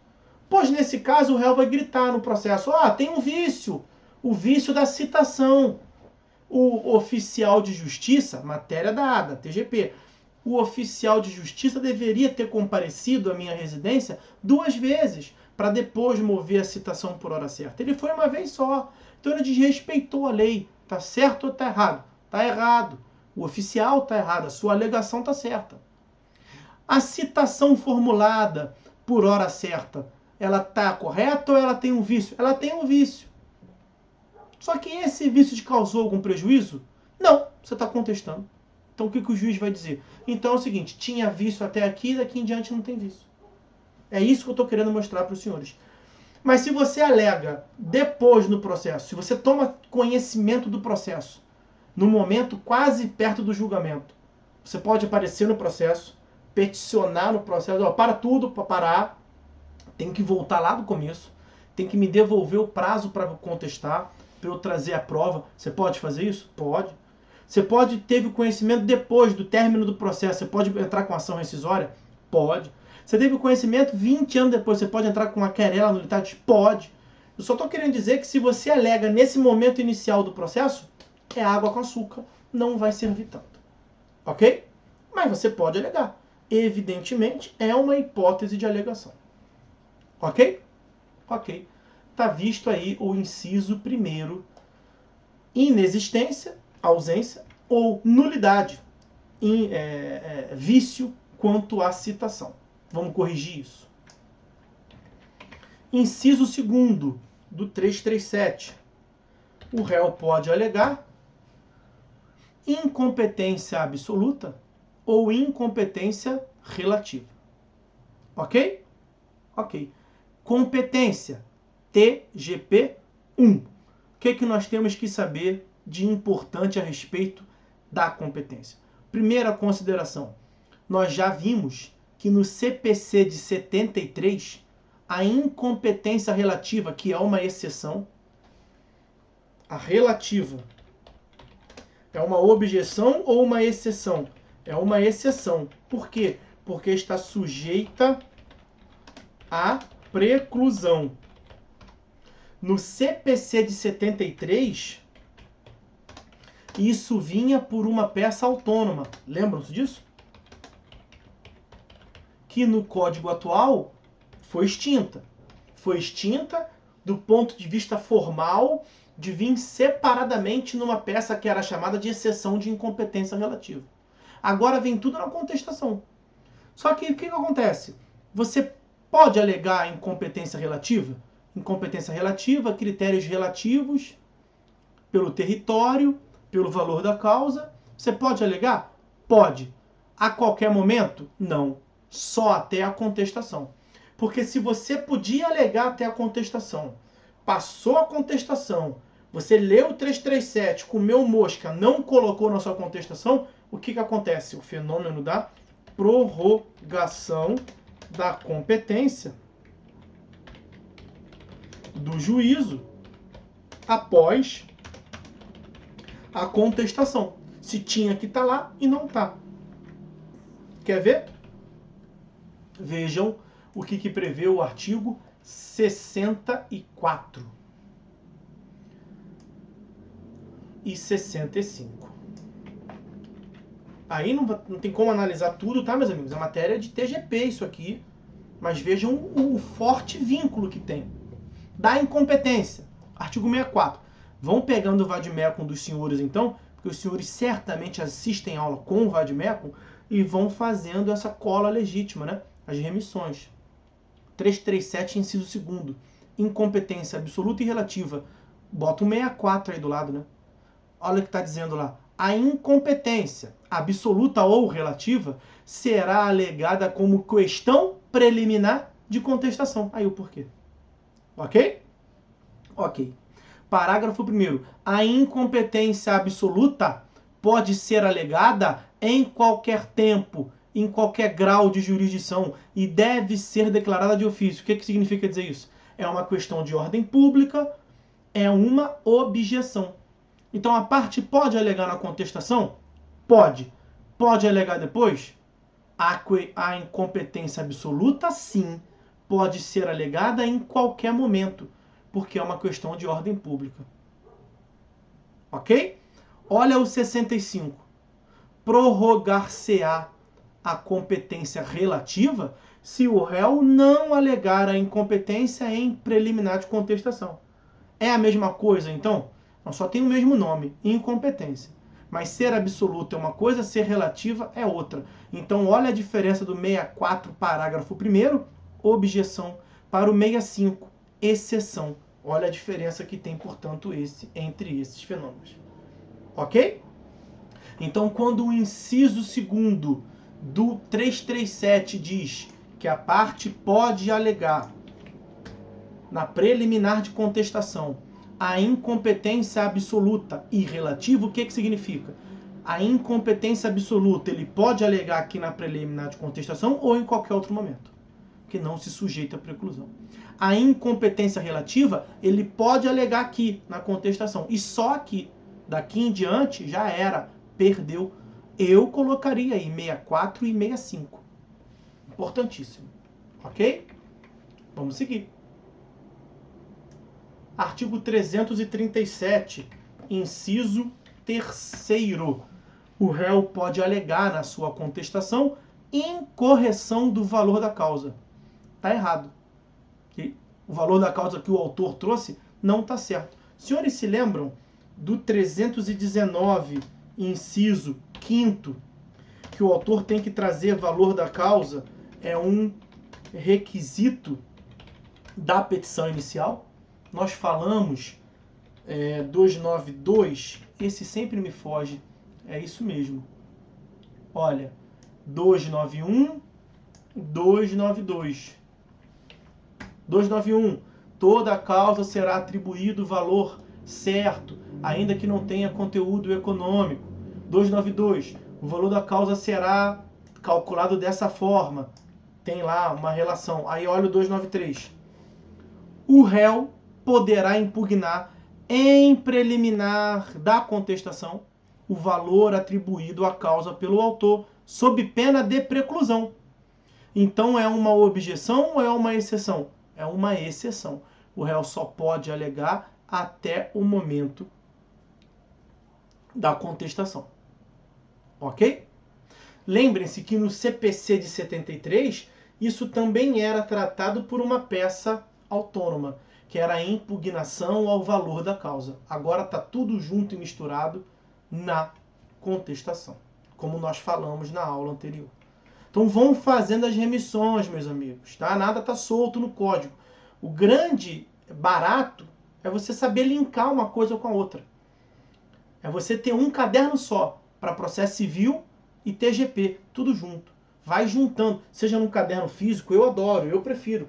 Pois nesse caso o réu vai gritar no processo: ah, tem um vício. O vício da citação. O oficial de justiça, matéria dada, TGP, o oficial de justiça deveria ter comparecido à minha residência 2 vezes, para depois mover a citação por hora certa. Ele foi uma vez só. Então ele desrespeitou a lei. Tá certo ou tá errado? Tá errado. O oficial tá errado. A sua alegação tá certa. A citação formulada por hora certa, ela tá correta ou ela tem um vício? Ela tem um vício. Só que esse vício te causou algum prejuízo? Não, você está contestando. Então o que o juiz vai dizer? Então é o seguinte, tinha vício até aqui, daqui em diante não tem vício. É isso que eu estou querendo mostrar para os senhores. Mas se você alega depois no processo, se você toma conhecimento do processo, no momento quase perto do julgamento, você pode aparecer no processo, peticionar no processo, ó, para tudo, para parar, tem que voltar lá do começo, tem que me devolver o prazo para contestar, para eu trazer a prova. Você pode fazer isso? Pode. Você pode ter o conhecimento depois do término do processo. Você pode entrar com ação rescisória? Pode. Você teve o conhecimento 20 anos depois. Você pode entrar com uma querela nullitatis? Pode. Eu só estou querendo dizer que se você alega nesse momento inicial do processo, é água com açúcar. Não vai servir tanto. Ok? Mas você pode alegar. Evidentemente, é uma hipótese de alegação. Ok? Ok. Está visto aí o inciso 1º, inexistência, ausência ou nulidade, vício quanto à citação. Vamos corrigir isso. Inciso 2º do 337. O réu pode alegar incompetência absoluta ou incompetência relativa. Ok? Ok. Competência. TGP 1. O que nós temos que saber de importante a respeito da competência? Primeira consideração. Nós já vimos que no CPC de 73, a incompetência relativa, que é uma exceção, a relativa É uma objeção ou uma exceção? É uma exceção. Por quê? Porque está sujeita à preclusão. No CPC de 73, isso vinha por uma peça autônoma. Lembram-se disso? Que no código atual foi extinta. Foi extinta do ponto de vista formal de vir separadamente numa peça que era chamada de exceção de incompetência relativa. Agora vem tudo na contestação. Só que o que acontece? Você pode alegar incompetência relativa? Incompetência relativa, critérios relativos pelo território, pelo valor da causa. Você pode alegar? Pode. A qualquer momento? Não. Só até a contestação. Porque se você podia alegar até a contestação, passou a contestação, você leu o 337, comeu mosca, não colocou na sua contestação, o que acontece? O fenômeno da prorrogação da competência do juízo após a contestação. Se tinha que estar lá e não está. Quer ver? Vejam o que prevê o artigo 64 e 65. Aí não tem como analisar tudo, tá, meus amigos? É matéria de TGP isso aqui. Mas vejam o forte vínculo que tem. Da incompetência. Artigo 64. Vão pegando o vademecum dos senhores, então, porque os senhores certamente assistem aula com o vademecum e vão fazendo essa cola legítima, né? As remissões. 337, inciso 2º. Incompetência absoluta e relativa. Bota o 64 aí do lado, né? Olha o que está dizendo lá. A incompetência absoluta ou relativa será alegada como questão preliminar de contestação. Aí o porquê. Ok? Ok. Parágrafo 1º. A incompetência absoluta pode ser alegada em qualquer tempo, em qualquer grau de jurisdição e deve ser declarada de ofício. O que significa dizer isso? É uma questão de ordem pública, é uma objeção. Então a parte pode alegar na contestação? Pode. Pode alegar depois? A incompetência absoluta, sim, pode ser alegada em qualquer momento, porque é uma questão de ordem pública. Ok? Olha o 65. Prorrogar-se-á a competência relativa se o réu não alegar a incompetência em preliminar de contestação. É a mesma coisa, então? Não, só tem o mesmo nome, incompetência. Mas ser absoluta é uma coisa, ser relativa é outra. Então, olha a diferença do 64, parágrafo 1º, objeção, para o 65, exceção. Olha a diferença que tem, portanto, entre esses fenômenos. Ok? Então, quando o inciso 2º do 337 diz que a parte pode alegar na preliminar de contestação a incompetência absoluta e relativa, o que significa? A incompetência absoluta ele pode alegar aqui na preliminar de contestação ou em qualquer outro momento, que não se sujeita à preclusão. A incompetência relativa ele pode alegar aqui na contestação e só aqui. Daqui em diante já era, perdeu. Eu colocaria aí 64 e 65. Importantíssimo. Ok? Vamos seguir. Artigo 337, inciso 3º. O réu pode alegar na sua contestação incorreção do valor da causa. Está errado. O valor da causa que o autor trouxe não está certo. Senhores se lembram do 319, inciso 5º, que o autor tem que trazer valor da causa, é um requisito da petição inicial? Nós falamos 292, esse sempre me foge, é isso mesmo. Olha, 291, 292. 291, toda causa será atribuído valor certo, ainda que não tenha conteúdo econômico. 292, o valor da causa será calculado dessa forma. Tem lá uma relação. Aí olha o 293. O réu poderá impugnar em preliminar da contestação. o valor atribuído à causa pelo autor, sob pena de preclusão. Então é uma objeção ou é uma exceção? É uma exceção. O réu só pode alegar até o momento da contestação. Ok? Lembrem-se que no CPC de 73, isso também era tratado por uma peça autônoma, que era a impugnação ao valor da causa. Agora está tudo junto e misturado na contestação, como nós falamos na aula anterior. Então vão fazendo as remissões, meus amigos, tá? Nada está solto no código. O grande barato é você saber linkar uma coisa com a outra. É você ter um caderno só para processo civil e TGP, tudo junto. Vai juntando, seja num caderno físico, eu adoro, eu prefiro.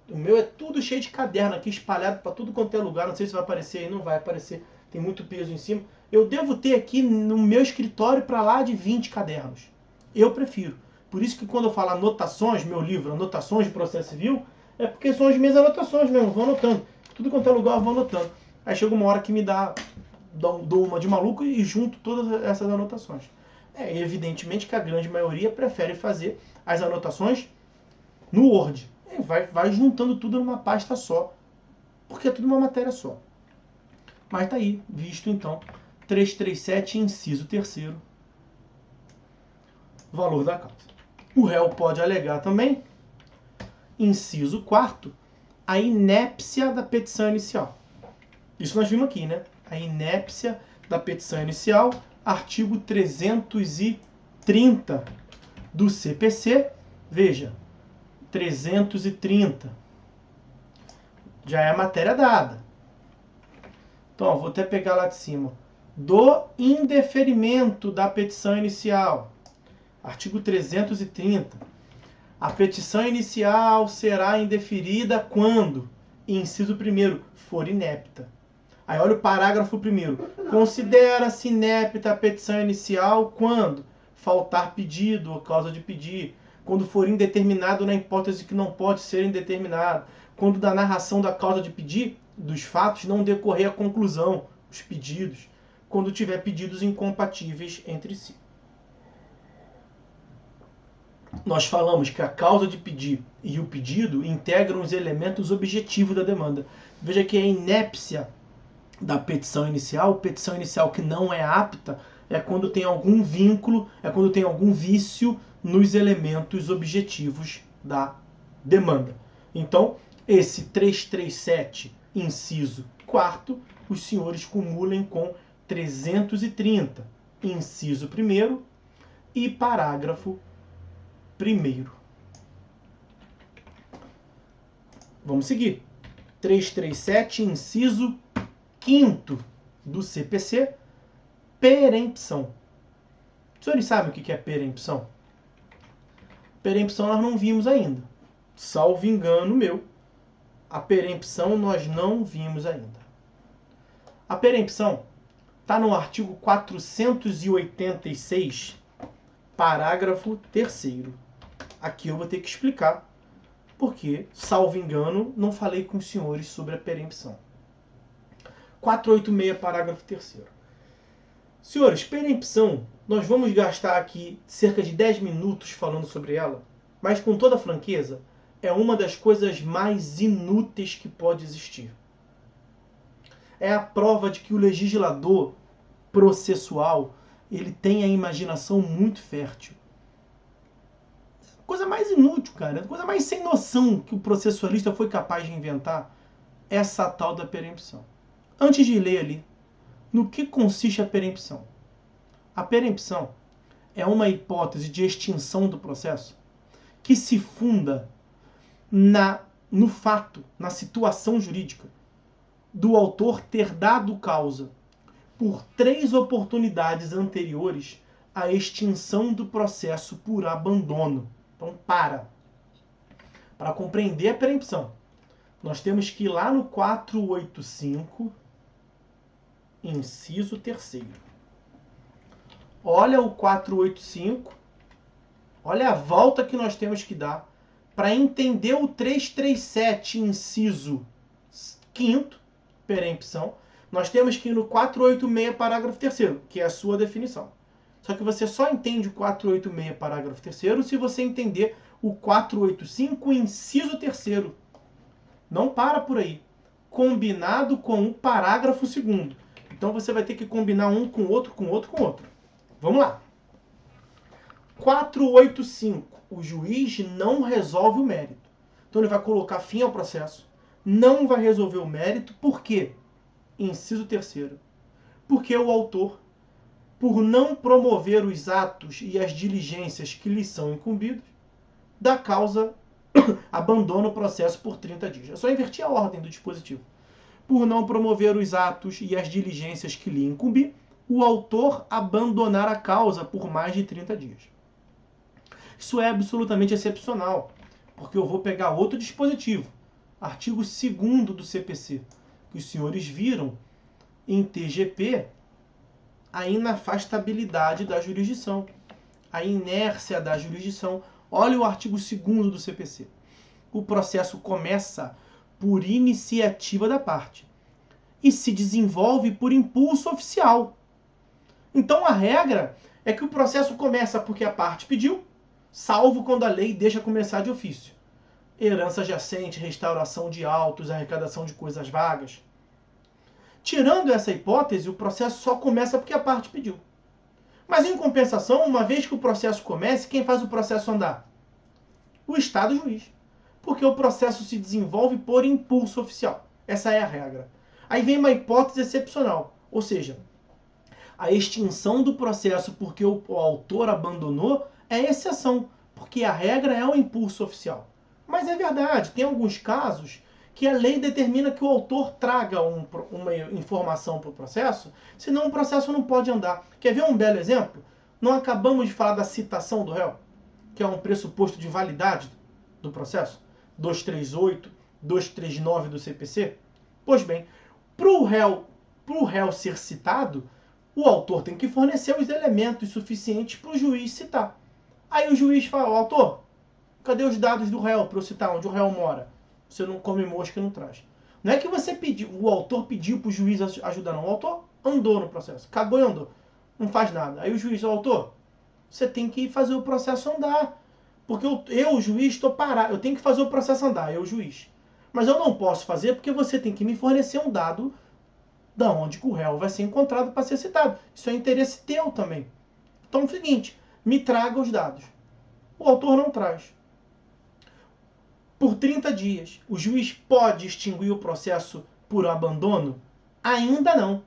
O meu é tudo cheio de caderno aqui, espalhado para tudo quanto é lugar. Não sei se vai aparecer aí, não vai aparecer. Tem muito peso em cima. Eu devo ter aqui no meu escritório para lá de 20 cadernos. Eu prefiro. Por isso que quando eu falo anotações, meu livro, Anotações de Processo Civil, é porque são as minhas anotações mesmo, vou anotando. Tudo quanto é lugar eu vou anotando. Aí chega uma hora que me dou uma de maluco e junto todas essas anotações. É evidentemente que a grande maioria prefere fazer as anotações no Word. Vai juntando tudo numa pasta só, porque é tudo uma matéria só. Mas tá aí, visto então, 337, inciso 3º, valor da causa. O réu pode alegar também, inciso 4º, a inépcia da petição inicial. Isso nós vimos aqui, né? A inépcia da petição inicial, artigo 330 do CPC. Veja, 330. Já é a matéria dada. Então, ó, vou até pegar lá de cima. Do indeferimento da petição inicial. Artigo 330. A petição inicial será indeferida quando, inciso 1º, for inepta. Aí olha o parágrafo 1º. Considera-se inepta a petição inicial quando faltar pedido ou causa de pedir, quando for indeterminado na hipótese que não pode ser indeterminado, quando da narração da causa de pedir, dos fatos, não decorrer a conclusão, os pedidos, quando tiver pedidos incompatíveis entre si. Nós falamos que a causa de pedir e o pedido integram os elementos objetivos da demanda. Veja que a inépcia da petição inicial que não é apta, é quando tem algum vínculo, é quando tem algum vício nos elementos objetivos da demanda. Então, esse 337, inciso 4º, os senhores cumulem com 330, inciso 1º e parágrafo 1º. Vamos seguir. 337, inciso 5º do CPC, perempção. Os senhores sabem o que é perempção? Perempção nós não vimos ainda. Salvo engano meu, a perempção nós não vimos ainda. A perempção está no artigo 486, parágrafo 3º. Aqui eu vou ter que explicar, porque, salvo engano, não falei com os senhores sobre a perempção. 486, parágrafo 3º. Senhores, perempção, nós vamos gastar aqui cerca de 10 minutos falando sobre ela, mas com toda franqueza, é uma das coisas mais inúteis que pode existir. É a prova de que o legislador processual, ele tem a imaginação muito fértil. Coisa mais inútil, cara, coisa mais sem noção que o processualista foi capaz de inventar, essa tal da perempção. Antes de ler ali, no que consiste a perempção? A perempção é uma hipótese de extinção do processo que se funda no fato, na situação jurídica, do autor ter dado causa, por 3 oportunidades anteriores, à extinção do processo por abandono. Então, para compreender a perempção, nós temos que ir lá no 485, inciso 3º. Olha o 485, olha a volta que nós temos que dar para entender o 337, inciso 5º, perempção, Nós temos que ir no 486, parágrafo 3º, que é a sua definição. Só que você só entende o 486, parágrafo 3º, se você entender o 485, inciso 3º. Não para por aí. Combinado com o parágrafo 2º. Então você vai ter que combinar um com o outro, com o outro, com o outro. Vamos lá. 485. O juiz não resolve o mérito. Então ele vai colocar fim ao processo. Não vai resolver o mérito. Por quê? Inciso 3º. Porque o autor, por não promover os atos e as diligências que lhe são incumbidos, da causa abandona o processo por 30 dias. É só inverter a ordem do dispositivo. Por não promover os atos e as diligências que lhe incumbir, o autor abandonar a causa por mais de 30 dias. Isso é absolutamente excepcional, porque eu vou pegar outro dispositivo, artigo 2º do CPC, que os senhores viram em TGP a inafastabilidade da jurisdição, a inércia da jurisdição. Olha o artigo 2º do CPC. O processo começa por iniciativa da parte e se desenvolve por impulso oficial. Então a regra é que o processo começa porque a parte pediu, salvo quando a lei deixa começar de ofício. Herança jacente, restauração de autos, arrecadação de coisas vagas. Tirando essa hipótese, o processo só começa porque a parte pediu. Mas em compensação, uma vez que o processo comece, quem faz o processo andar? O Estado juiz. Porque o processo se desenvolve por impulso oficial. Essa é a regra. Aí vem uma hipótese excepcional, ou seja, a extinção do processo porque o autor abandonou é exceção, porque a regra é o impulso oficial. Mas é verdade, tem alguns casos que a lei determina que o autor traga uma informação para o processo, senão o processo não pode andar. Quer ver um belo exemplo? Não acabamos de falar da citação do réu, que é um pressuposto de validade do processo? 238, 239 do CPC? Pois bem, para o réu ser citado, o autor tem que fornecer os elementos suficientes para o juiz citar. Aí o juiz fala, autor, cadê os dados do réu para eu citar onde o réu mora? Você não come mosca e não traz. Não é que você pediu, o autor pediu para o juiz ajudar, não. O autor andou no processo, cagou e andou. Não faz nada. Aí o juiz, autor, você tem que fazer o processo andar. Porque eu, juiz, estou parado. Eu tenho que fazer o processo andar, eu, juiz. Mas eu não posso fazer porque você tem que me fornecer um dado da onde que o réu vai ser encontrado para ser citado. Isso é interesse teu também. Então é o seguinte, me traga os dados. O autor não traz. Por 30 dias, o juiz pode extinguir o processo por abandono? Ainda não.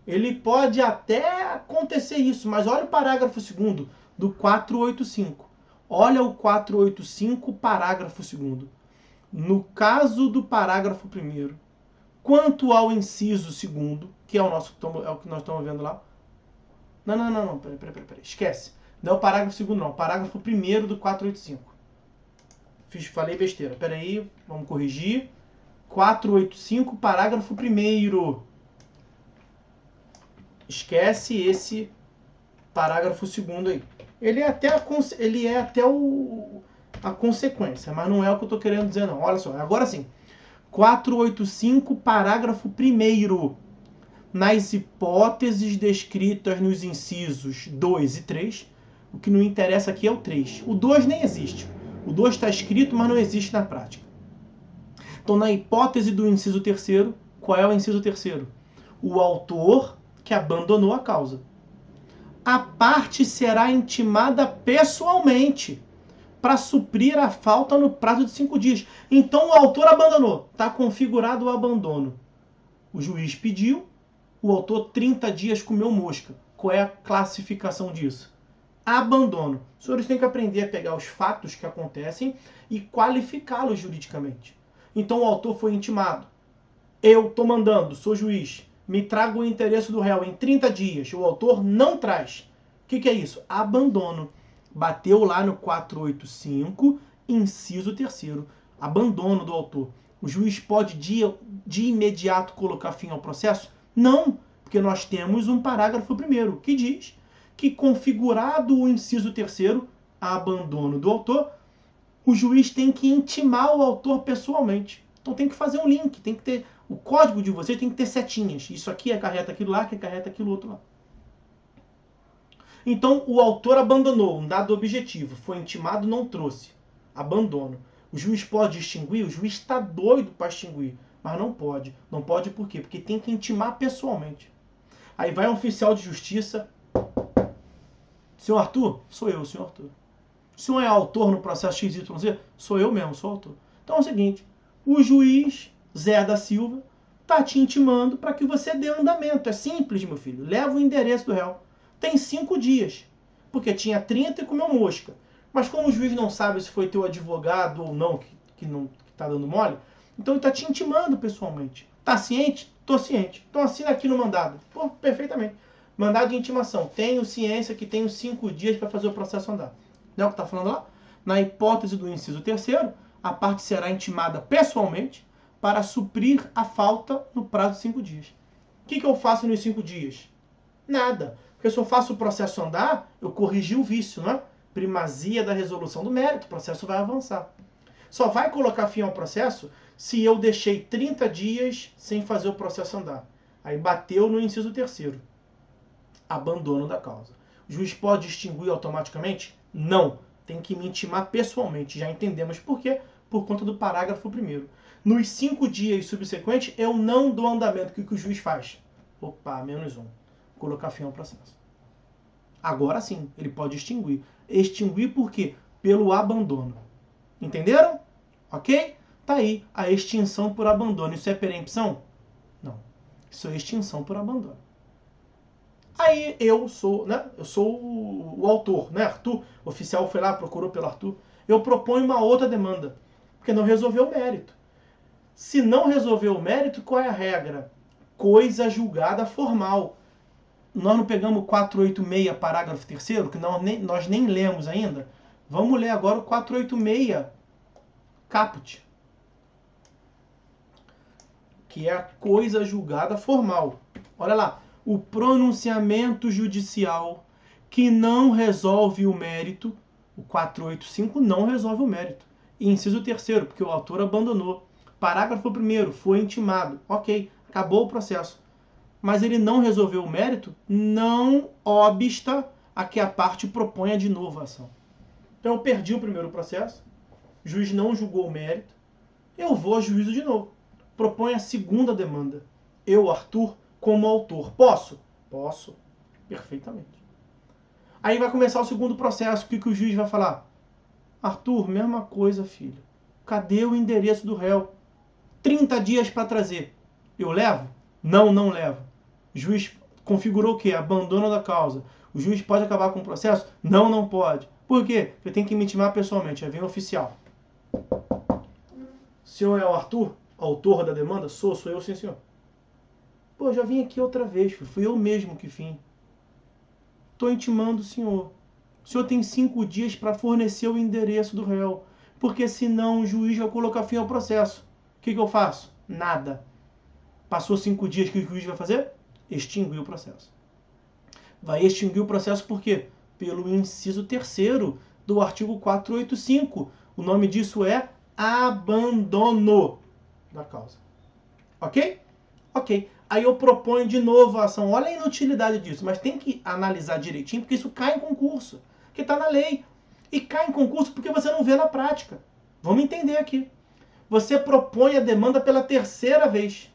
Ele pode até acontecer isso, mas olha o parágrafo 2º do 485. Olha o 485, parágrafo 2º. No caso do parágrafo 1º, quanto ao inciso 2º, que é o que nós estamos vendo lá. Não, peraí. Esquece. Não é o parágrafo 2º, não. O parágrafo 1º do 485. Falei besteira. Peraí, vamos corrigir. 485, parágrafo 1º. Esquece esse parágrafo 2º aí. Ele é até a consequência, mas não é o que eu estou querendo dizer, não. Olha só, agora sim. 485, parágrafo 1º. Nas hipóteses descritas nos incisos 2 e 3, o que não interessa aqui é o 3. O 2 nem existe. O 2 está escrito, mas não existe na prática. Então, na hipótese do inciso 3º, qual é o inciso 3º? O autor que abandonou a causa. A parte será intimada pessoalmente para suprir a falta no prazo de 5 dias. Então, o autor abandonou. Está configurado o abandono. O juiz pediu, o autor 30 dias comeu mosca. Qual é a classificação disso? Abandono. Os senhores têm que aprender a pegar os fatos que acontecem e qualificá-los juridicamente. Então o autor foi intimado. Eu estou mandando, sou juiz, me traga o interesse do réu em 30 dias. O autor não traz. O que é isso? Abandono. Bateu lá no 485, inciso 3º. Abandono do autor. O juiz pode de imediato colocar fim ao processo? Não, porque nós temos um parágrafo 1º que diz que, configurado o inciso 3º, abandono do autor, o juiz tem que intimar o autor pessoalmente. Então tem que fazer um link, tem que ter O código de vocês tem que ter setinhas. Isso aqui acarreta aquilo lá, que acarreta aquilo outro lá. Então, o autor abandonou um dado objetivo. Foi intimado, não trouxe. Abandono. O juiz pode extinguir? O juiz está doido para extinguir. Mas não pode. Não pode por quê? Porque tem que intimar pessoalmente. Aí vai um oficial de justiça. Senhor Arthur? Sou eu, senhor Arthur. O senhor é autor no processo XYZ? Sou eu mesmo, sou autor. Então é o seguinte. O juiz Zé da Silva está te intimando para que você dê andamento. É simples, meu filho. Leva o endereço do réu. Tem 5 dias. Porque tinha 30 e comeu mosca. Mas como o juiz não sabe se foi teu advogado ou não, que está dando mole, então ele está te intimando pessoalmente. Tá ciente? Tô ciente. Então assina aqui no mandado. Pô, perfeitamente. Mandado de intimação. Tenho ciência que tenho 5 dias para fazer o processo andar. Não é o que está falando lá? Na hipótese do inciso 3º, a parte será intimada pessoalmente para suprir a falta no prazo de 5 dias. O que eu faço nos 5 dias? Nada. Porque se eu faço o processo andar, eu corrigi o vício, não é? Primazia da resolução do mérito, o processo vai avançar. Só vai colocar fim ao processo se eu deixei 30 dias sem fazer o processo andar. Aí bateu no inciso 3º. Abandono da causa. O juiz pode extinguir automaticamente? Não. Tem que me intimar pessoalmente. Já entendemos por quê? Por conta do parágrafo 1º. Nos 5 dias subsequentes, eu não dou andamento. O que o juiz faz? Opa, -1. Colocar fim ao processo. Agora sim, ele pode extinguir. Extinguir por quê? Pelo abandono. Entenderam? Ok? Tá aí a extinção por abandono. Isso é perempção? Não. Isso é extinção por abandono. Aí eu sou o autor, né? Arthur, o oficial foi lá, procurou pelo Arthur. Eu proponho uma outra demanda, porque não resolveu o mérito. Se não resolveu o mérito, qual é a regra? Coisa julgada formal. Nós não pegamos o 486, parágrafo 3º, que nós nem lemos ainda. Vamos ler agora o 486, caput. Que é a coisa julgada formal. Olha lá. O pronunciamento judicial que não resolve o mérito, o 485 não resolve o mérito. E inciso 3º, porque o autor abandonou. Parágrafo 1º, foi intimado. Ok, acabou o processo. Mas ele não resolveu o mérito, não obsta a que a parte proponha de novo a ação. Então eu perdi o primeiro processo, o juiz não julgou o mérito, eu vou a juízo de novo. Proponho a segunda demanda. Eu, Arthur, como autor. Posso? Posso. Perfeitamente. Aí vai começar o segundo processo. O que o juiz vai falar? Arthur, mesma coisa, filho. Cadê o endereço do réu? 30 dias para trazer. Eu levo? Não, não levo. O juiz configurou o quê? Abandono da causa. O juiz pode acabar com o processo? Não, não pode. Por quê? Porque tem que me intimar pessoalmente. Aí vem o oficial. O senhor é o Arthur? Autor da demanda? Sou eu, sim, senhor. Pô, já vim aqui outra vez, filho. Fui eu mesmo que vim. Estou intimando o senhor. O senhor tem 5 dias para fornecer o endereço do réu. Porque senão o juiz vai colocar fim ao processo. O que eu faço? Nada. Passou 5 dias, o que o juiz vai fazer? Extinguir o processo. Vai extinguir o processo por quê? Pelo inciso 3º do artigo 485. O nome disso é abandono da causa. Ok? Ok. Aí eu proponho de novo a ação. Olha a inutilidade disso, mas tem que analisar direitinho, porque isso cai em concurso. Porque está na lei. E cai em concurso porque você não vê na prática. Vamos entender aqui. Você propõe a demanda pela 3ª vez.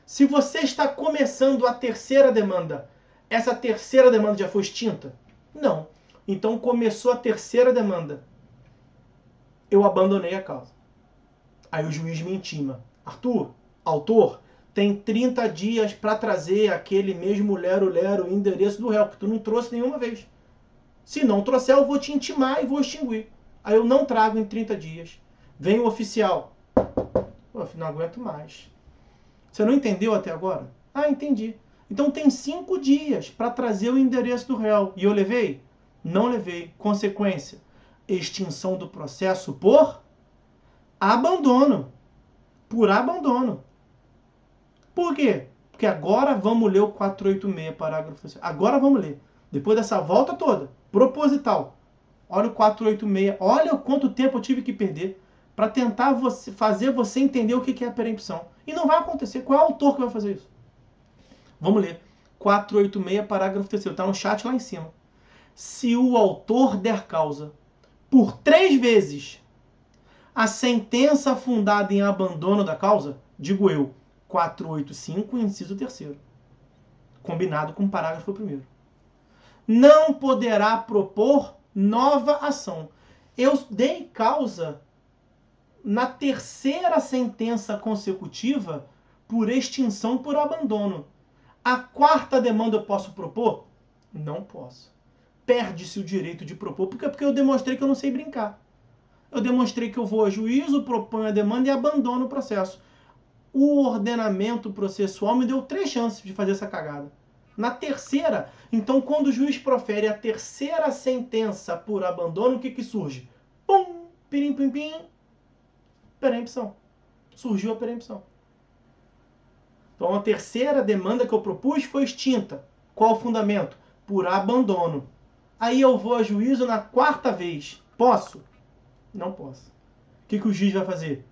Se você está começando a 3ª demanda, essa 3ª demanda já foi extinta? Não. Então começou a 3ª demanda. Eu abandonei a causa. Aí o juiz me intima. Arthur, autor, tem 30 dias para trazer aquele mesmo lero-lero endereço do réu, que tu não trouxe nenhuma vez. Se não trouxer, eu vou te intimar e vou extinguir. Aí eu não trago em 30 dias. Vem o oficial. Pô, não aguento mais. Você não entendeu até agora? Ah, entendi. Então tem 5 dias para trazer o endereço do réu. E eu levei? Não levei. Consequência, extinção do processo por abandono. Por abandono. Por quê? Porque agora vamos ler o 486, parágrafo 3º. Agora vamos ler. Depois dessa volta toda, proposital. Olha o 486. Olha quanto tempo eu tive que perder para tentar fazer você entender o que é a perempção. E não vai acontecer. Qual é o autor que vai fazer isso? Vamos ler. 486, parágrafo 3º. Está no chat lá em cima. Se o autor der causa por 3 vezes a sentença fundada em abandono da causa, digo eu, 485, inciso 3º, combinado com o parágrafo 1º, não poderá propor nova ação. Eu dei causa na 3ª sentença consecutiva por extinção por abandono. A 4ª demanda eu posso propor? Não posso. Perde-se o direito de propor, porque eu demonstrei que eu não sei brincar. Eu demonstrei que eu vou a juízo, proponho a demanda e abandono o processo. O ordenamento processual me deu 3 chances de fazer essa cagada. Na 3ª, então quando o juiz profere a 3ª sentença por abandono, o que surge? Pum! Pirim, pim, pim. Perempção. Surgiu a perempção. Então a 3ª demanda que eu propus foi extinta. Qual o fundamento? Por abandono. Aí eu vou a juízo na 4ª vez. Posso? Não posso. O que o juiz vai fazer?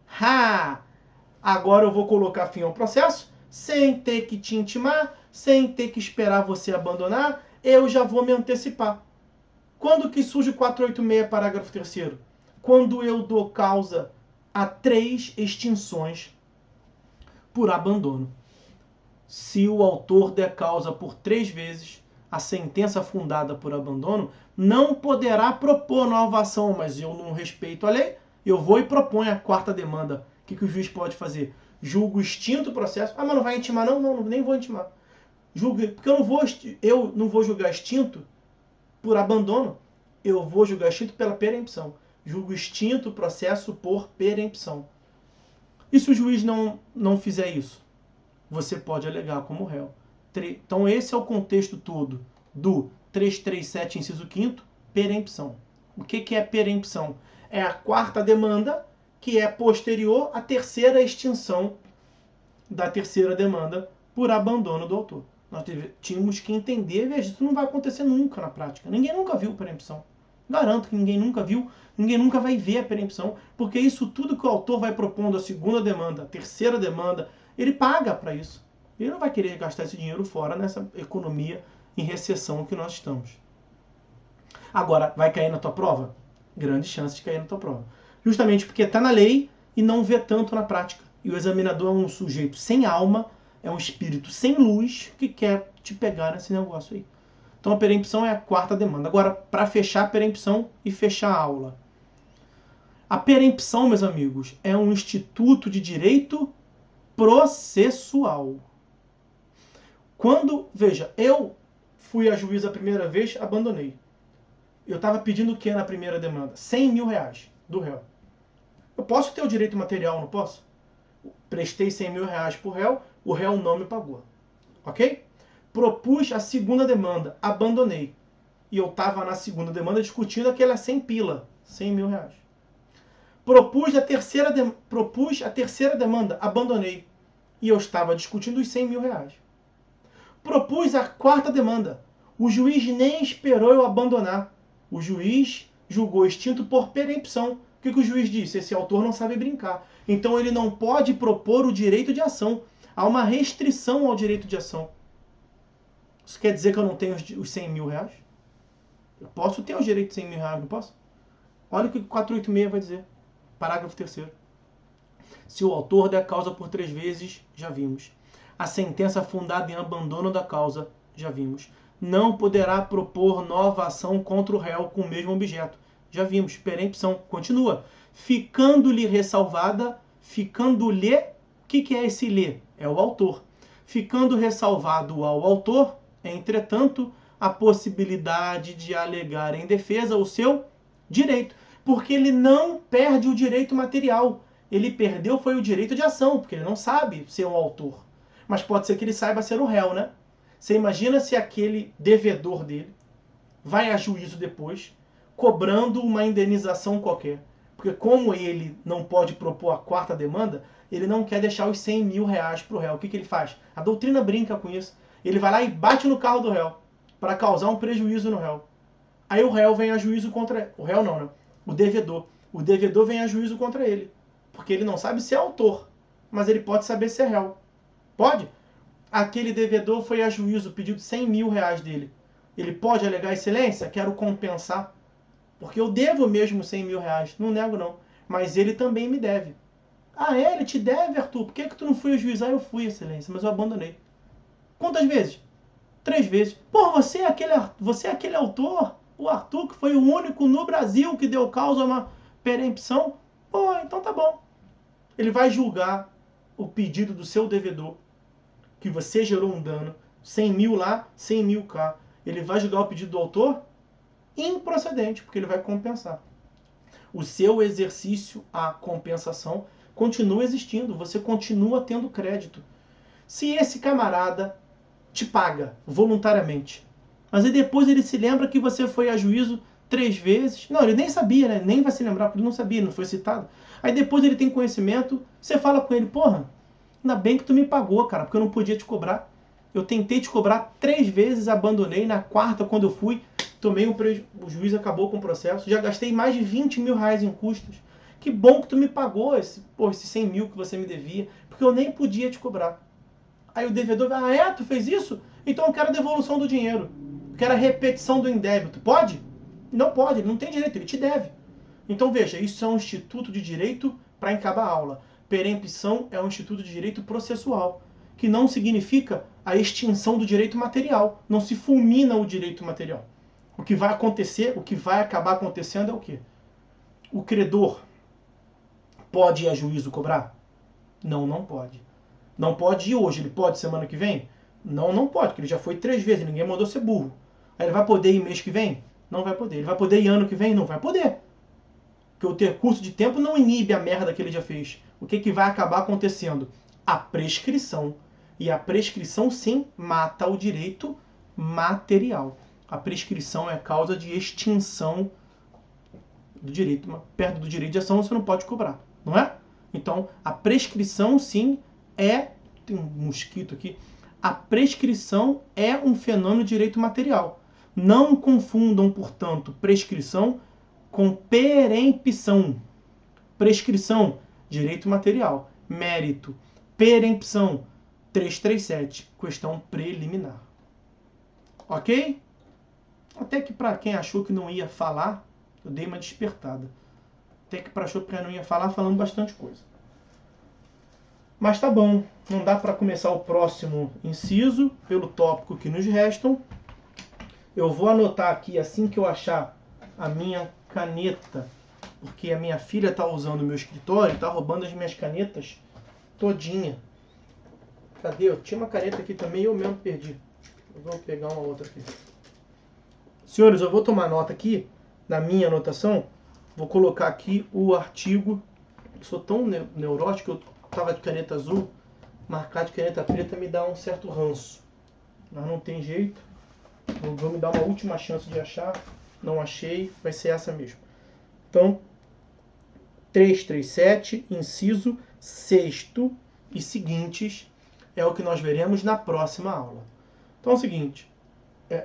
Agora eu vou colocar fim ao processo, sem ter que te intimar, sem ter que esperar você abandonar, eu já vou me antecipar. Quando que surge o 486, parágrafo 3º? Quando eu dou causa a 3 extinções por abandono. Se o autor der causa por 3 vezes a sentença fundada por abandono, não poderá propor nova ação, mas eu não respeito a lei, eu vou e proponho a 4ª demanda. O que o juiz pode fazer? Julgo extinto o processo. Mas não vai intimar? Não, nem vou intimar. Julgue, porque eu não vou julgar extinto por abandono, eu vou julgar extinto pela perempção. Julgo extinto o processo por perempção. E se o juiz não fizer isso? Você pode alegar como réu. Então esse é o contexto todo do 337, inciso 5º, perempção. O que é perempção? É a 4ª demanda que é posterior à 3ª extinção da 3ª demanda por abandono do autor. Nós tínhamos que entender, veja, isso não vai acontecer nunca na prática. Ninguém nunca viu perempção. Garanto que ninguém nunca viu, ninguém nunca vai ver a perempção, porque isso tudo que o autor vai propondo, a 2ª demanda, a 3ª demanda, ele paga para isso. Ele não vai querer gastar esse dinheiro fora nessa economia em recessão que nós estamos. Agora, vai cair na tua prova? Grande chance de cair na tua prova. Justamente porque está na lei e não vê tanto na prática. E o examinador é um sujeito sem alma, é um espírito sem luz que quer te pegar nesse negócio aí. Então a perempção é a 4ª demanda. Agora, para fechar a perempção e fechar a aula. A perempção, meus amigos, é um instituto de direito processual. Veja, eu fui a juiz a primeira vez, abandonei. Eu estava pedindo o que na primeira demanda? 100 mil reais do réu. Eu posso ter o direito material, não posso? Prestei 100 mil reais para o réu não me pagou. Ok? Propus a 2ª demanda, abandonei. E eu estava na 2ª demanda discutindo aquela 100 pila, 100 mil reais. Propus a terceira demanda, abandonei. E eu estava discutindo os 100 mil reais. Propus a 4ª demanda. O juiz nem esperou eu abandonar. O juiz julgou extinto por perempção. O que o juiz disse? Esse autor não sabe brincar. Então ele não pode propor o direito de ação. Há uma restrição ao direito de ação. Isso quer dizer que eu não tenho os 100 mil reais? Eu posso ter o direito de 100 mil reais, não posso? Olha o que o 486 vai dizer. Parágrafo 3º. Se o autor der causa por 3 vezes, já vimos. A sentença fundada em abandono da causa, já vimos. Não poderá propor nova ação contra o réu com o mesmo objeto. Já vimos. Perempção. Continua. Ficando-lhe ressalvada, ficando-lhe... O que é esse lhe? É o autor. Ficando ressalvado ao autor, entretanto, a possibilidade de alegar em defesa o seu direito. Porque ele não perde o direito material. Ele perdeu foi o direito de ação, porque ele não sabe ser um autor. Mas pode ser que ele saiba ser o réu, né? Você imagina se aquele devedor dele vai a juízo depois, cobrando uma indenização qualquer. Porque como ele não pode propor a 4ª demanda, ele não quer deixar os 100 mil reais para o réu. O que ele faz? A doutrina brinca com isso. Ele vai lá e bate no carro do réu para causar um prejuízo no réu. Aí o réu vem a juízo contra... O réu não, né? O devedor o devedor vem a juízo contra ele. Porque ele não sabe se é autor, mas ele pode saber se é réu. Pode? Aquele devedor foi a juízo, pediu 100 mil reais dele. Ele pode alegar excelência? Quero compensar. Porque eu devo mesmo 100 mil reais. Não nego, não. Mas ele também me deve. Ah, é? Ele te deve, Arthur? Por que tu não foi ajuizar? Eu fui, excelência, mas eu abandonei. Quantas vezes? 3 vezes. Pô, você é aquele autor, o Arthur, que foi o único no Brasil que deu causa a uma perempção? Pô, então tá bom. Ele vai julgar o pedido do seu devedor, que você gerou um dano, 100 mil lá, 100 mil cá. Ele vai julgar o pedido do autor improcedente, porque ele vai compensar. O seu exercício à compensação continua existindo, você continua tendo crédito. Se esse camarada te paga voluntariamente, mas aí depois ele se lembra que você foi a juízo 3 vezes, não, ele nem sabia, né? Nem vai se lembrar, porque ele não sabia, não foi citado. Aí depois ele tem conhecimento, você fala com ele, porra, ainda bem que tu me pagou, cara, porque eu não podia te cobrar. Eu tentei te cobrar 3 vezes, abandonei, na 4ª, quando eu fui, tomei um prejuízo, o juiz acabou com o processo, já gastei mais de 20 mil reais em custos. Que bom que tu me pagou esses 100 mil que você me devia, porque eu nem podia te cobrar. Aí o devedor vai, tu fez isso? Então eu quero a devolução do dinheiro. Eu quero a repetição do indébito. Pode? Não pode, ele não tem direito, ele te deve. Então veja, isso é um instituto de direito para encabar a aula. Perempção é um instituto de direito processual, que não significa a extinção do direito material. Não se fulmina o direito material. O que vai acontecer, o que vai acabar acontecendo é o quê? O credor pode ir a juízo cobrar? Não, não pode. Não pode ir hoje, ele pode semana que vem? Não, não pode, porque ele já foi 3 vezes, ninguém mandou ser burro. Aí ele vai poder ir mês que vem? Não vai poder. Ele vai poder ir ano que vem? Não vai poder. Porque o percurso de tempo não inibe a merda que ele já fez. O que vai acabar acontecendo? A prescrição. E a prescrição, sim, mata o direito material. A prescrição é causa de extinção do direito. Perto do direito de ação você não pode cobrar, não é? Então, a prescrição, sim, tem um mosquito aqui. A prescrição é um fenômeno de direito material. Não confundam, portanto, prescrição com perempção. Prescrição, direito material. Mérito, perempção, 337, questão preliminar. Ok? Até que para quem achou que não ia falar, eu dei uma despertada. Até que para achou que não ia falar, falando bastante coisa. Mas tá bom, não dá para começar o próximo inciso pelo tópico que nos restam. Eu vou anotar aqui assim que eu achar a minha caneta, porque a minha filha está usando o meu escritório, está roubando as minhas canetas todinha. Cadê? Eu tinha uma caneta aqui também e eu mesmo perdi. Eu vou pegar uma outra aqui. Senhores, eu vou tomar nota aqui, na minha anotação, vou colocar aqui o artigo. Eu sou tão neurótico, eu estava de caneta azul, marcar de caneta preta me dá um certo ranço. Mas não tem jeito. Eu vou me dar uma última chance de achar. Não achei, vai ser essa mesmo. Então, 337, inciso 6º e seguintes é o que nós veremos na próxima aula. Então é o seguinte,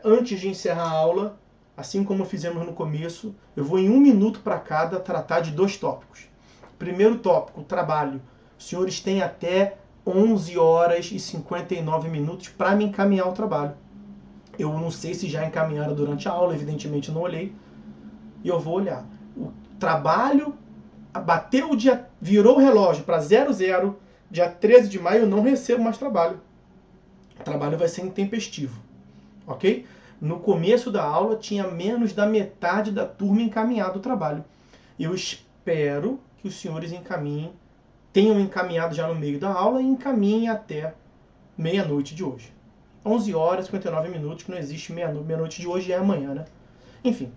antes de encerrar a aula, assim como fizemos no começo, eu vou em 1 minuto para cada tratar de 2 tópicos. Primeiro tópico, trabalho. Os senhores têm até 11 horas e 59 minutos para me encaminhar o trabalho. Eu não sei se já encaminharam durante a aula, evidentemente não olhei. E eu vou olhar. O trabalho, bateu o dia, virou o relógio para 00, dia 13 de maio eu não recebo mais trabalho. O trabalho vai ser intempestivo. Ok? No começo da aula tinha menos da metade da turma encaminhado o trabalho. Eu espero que os senhores encaminhem, tenham encaminhado já no meio da aula e encaminhem até meia-noite de hoje. 11 horas e 59 minutos, que não existe meia-noite de hoje, é amanhã, né? Enfim.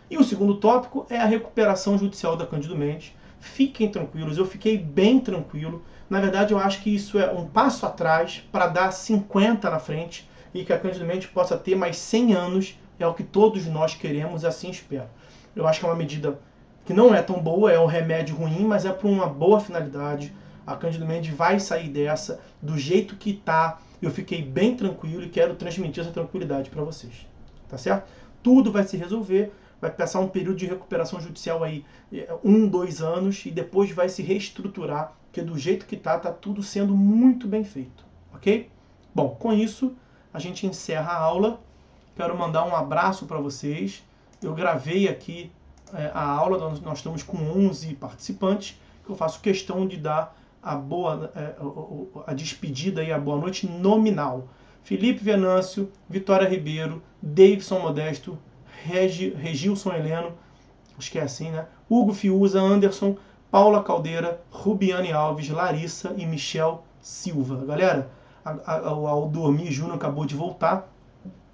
E o segundo tópico é a recuperação judicial da Cândido Mendes. Fiquem tranquilos, eu fiquei bem tranquilo. Na verdade, eu acho que isso é um passo atrás para dar 50 na frente e que a Cândido Mendes possa ter mais 100 anos, é o que todos nós queremos, assim espero. Eu acho que é uma medida que não é tão boa, é um remédio ruim, mas é para uma boa finalidade. A Cândido Mendes vai sair dessa do jeito que está. Eu fiquei bem tranquilo e quero transmitir essa tranquilidade para vocês. Tá certo? Tudo vai se resolver, vai passar um período de recuperação judicial aí, 1, 2 anos, e depois vai se reestruturar, porque do jeito que tá tudo sendo muito bem feito, ok? Bom, com isso, a gente encerra a aula. Quero mandar um abraço para vocês. Eu gravei aqui a aula, nós estamos com 11 participantes, que eu faço questão de dar a despedida e a boa noite nominal. Felipe Venâncio, Vitória Ribeiro, Davidson Modesto, Regilson Heleno, acho que é assim, né? Hugo Fiuza, Anderson, Paula Caldeira, Rubiane Alves, Larissa e Michel Silva. Galera, o Aldormir Júnior acabou de voltar.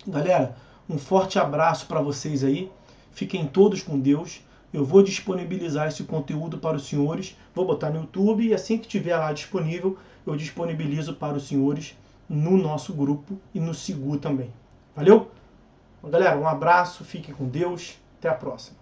Galera, um forte abraço para vocês aí. Fiquem todos com Deus. Eu vou disponibilizar esse conteúdo para os senhores. Vou botar no YouTube e assim que estiver lá disponível, eu disponibilizo para os senhores no nosso grupo e no Sigu também. Valeu? Galera, um abraço, fiquem com Deus. Até a próxima.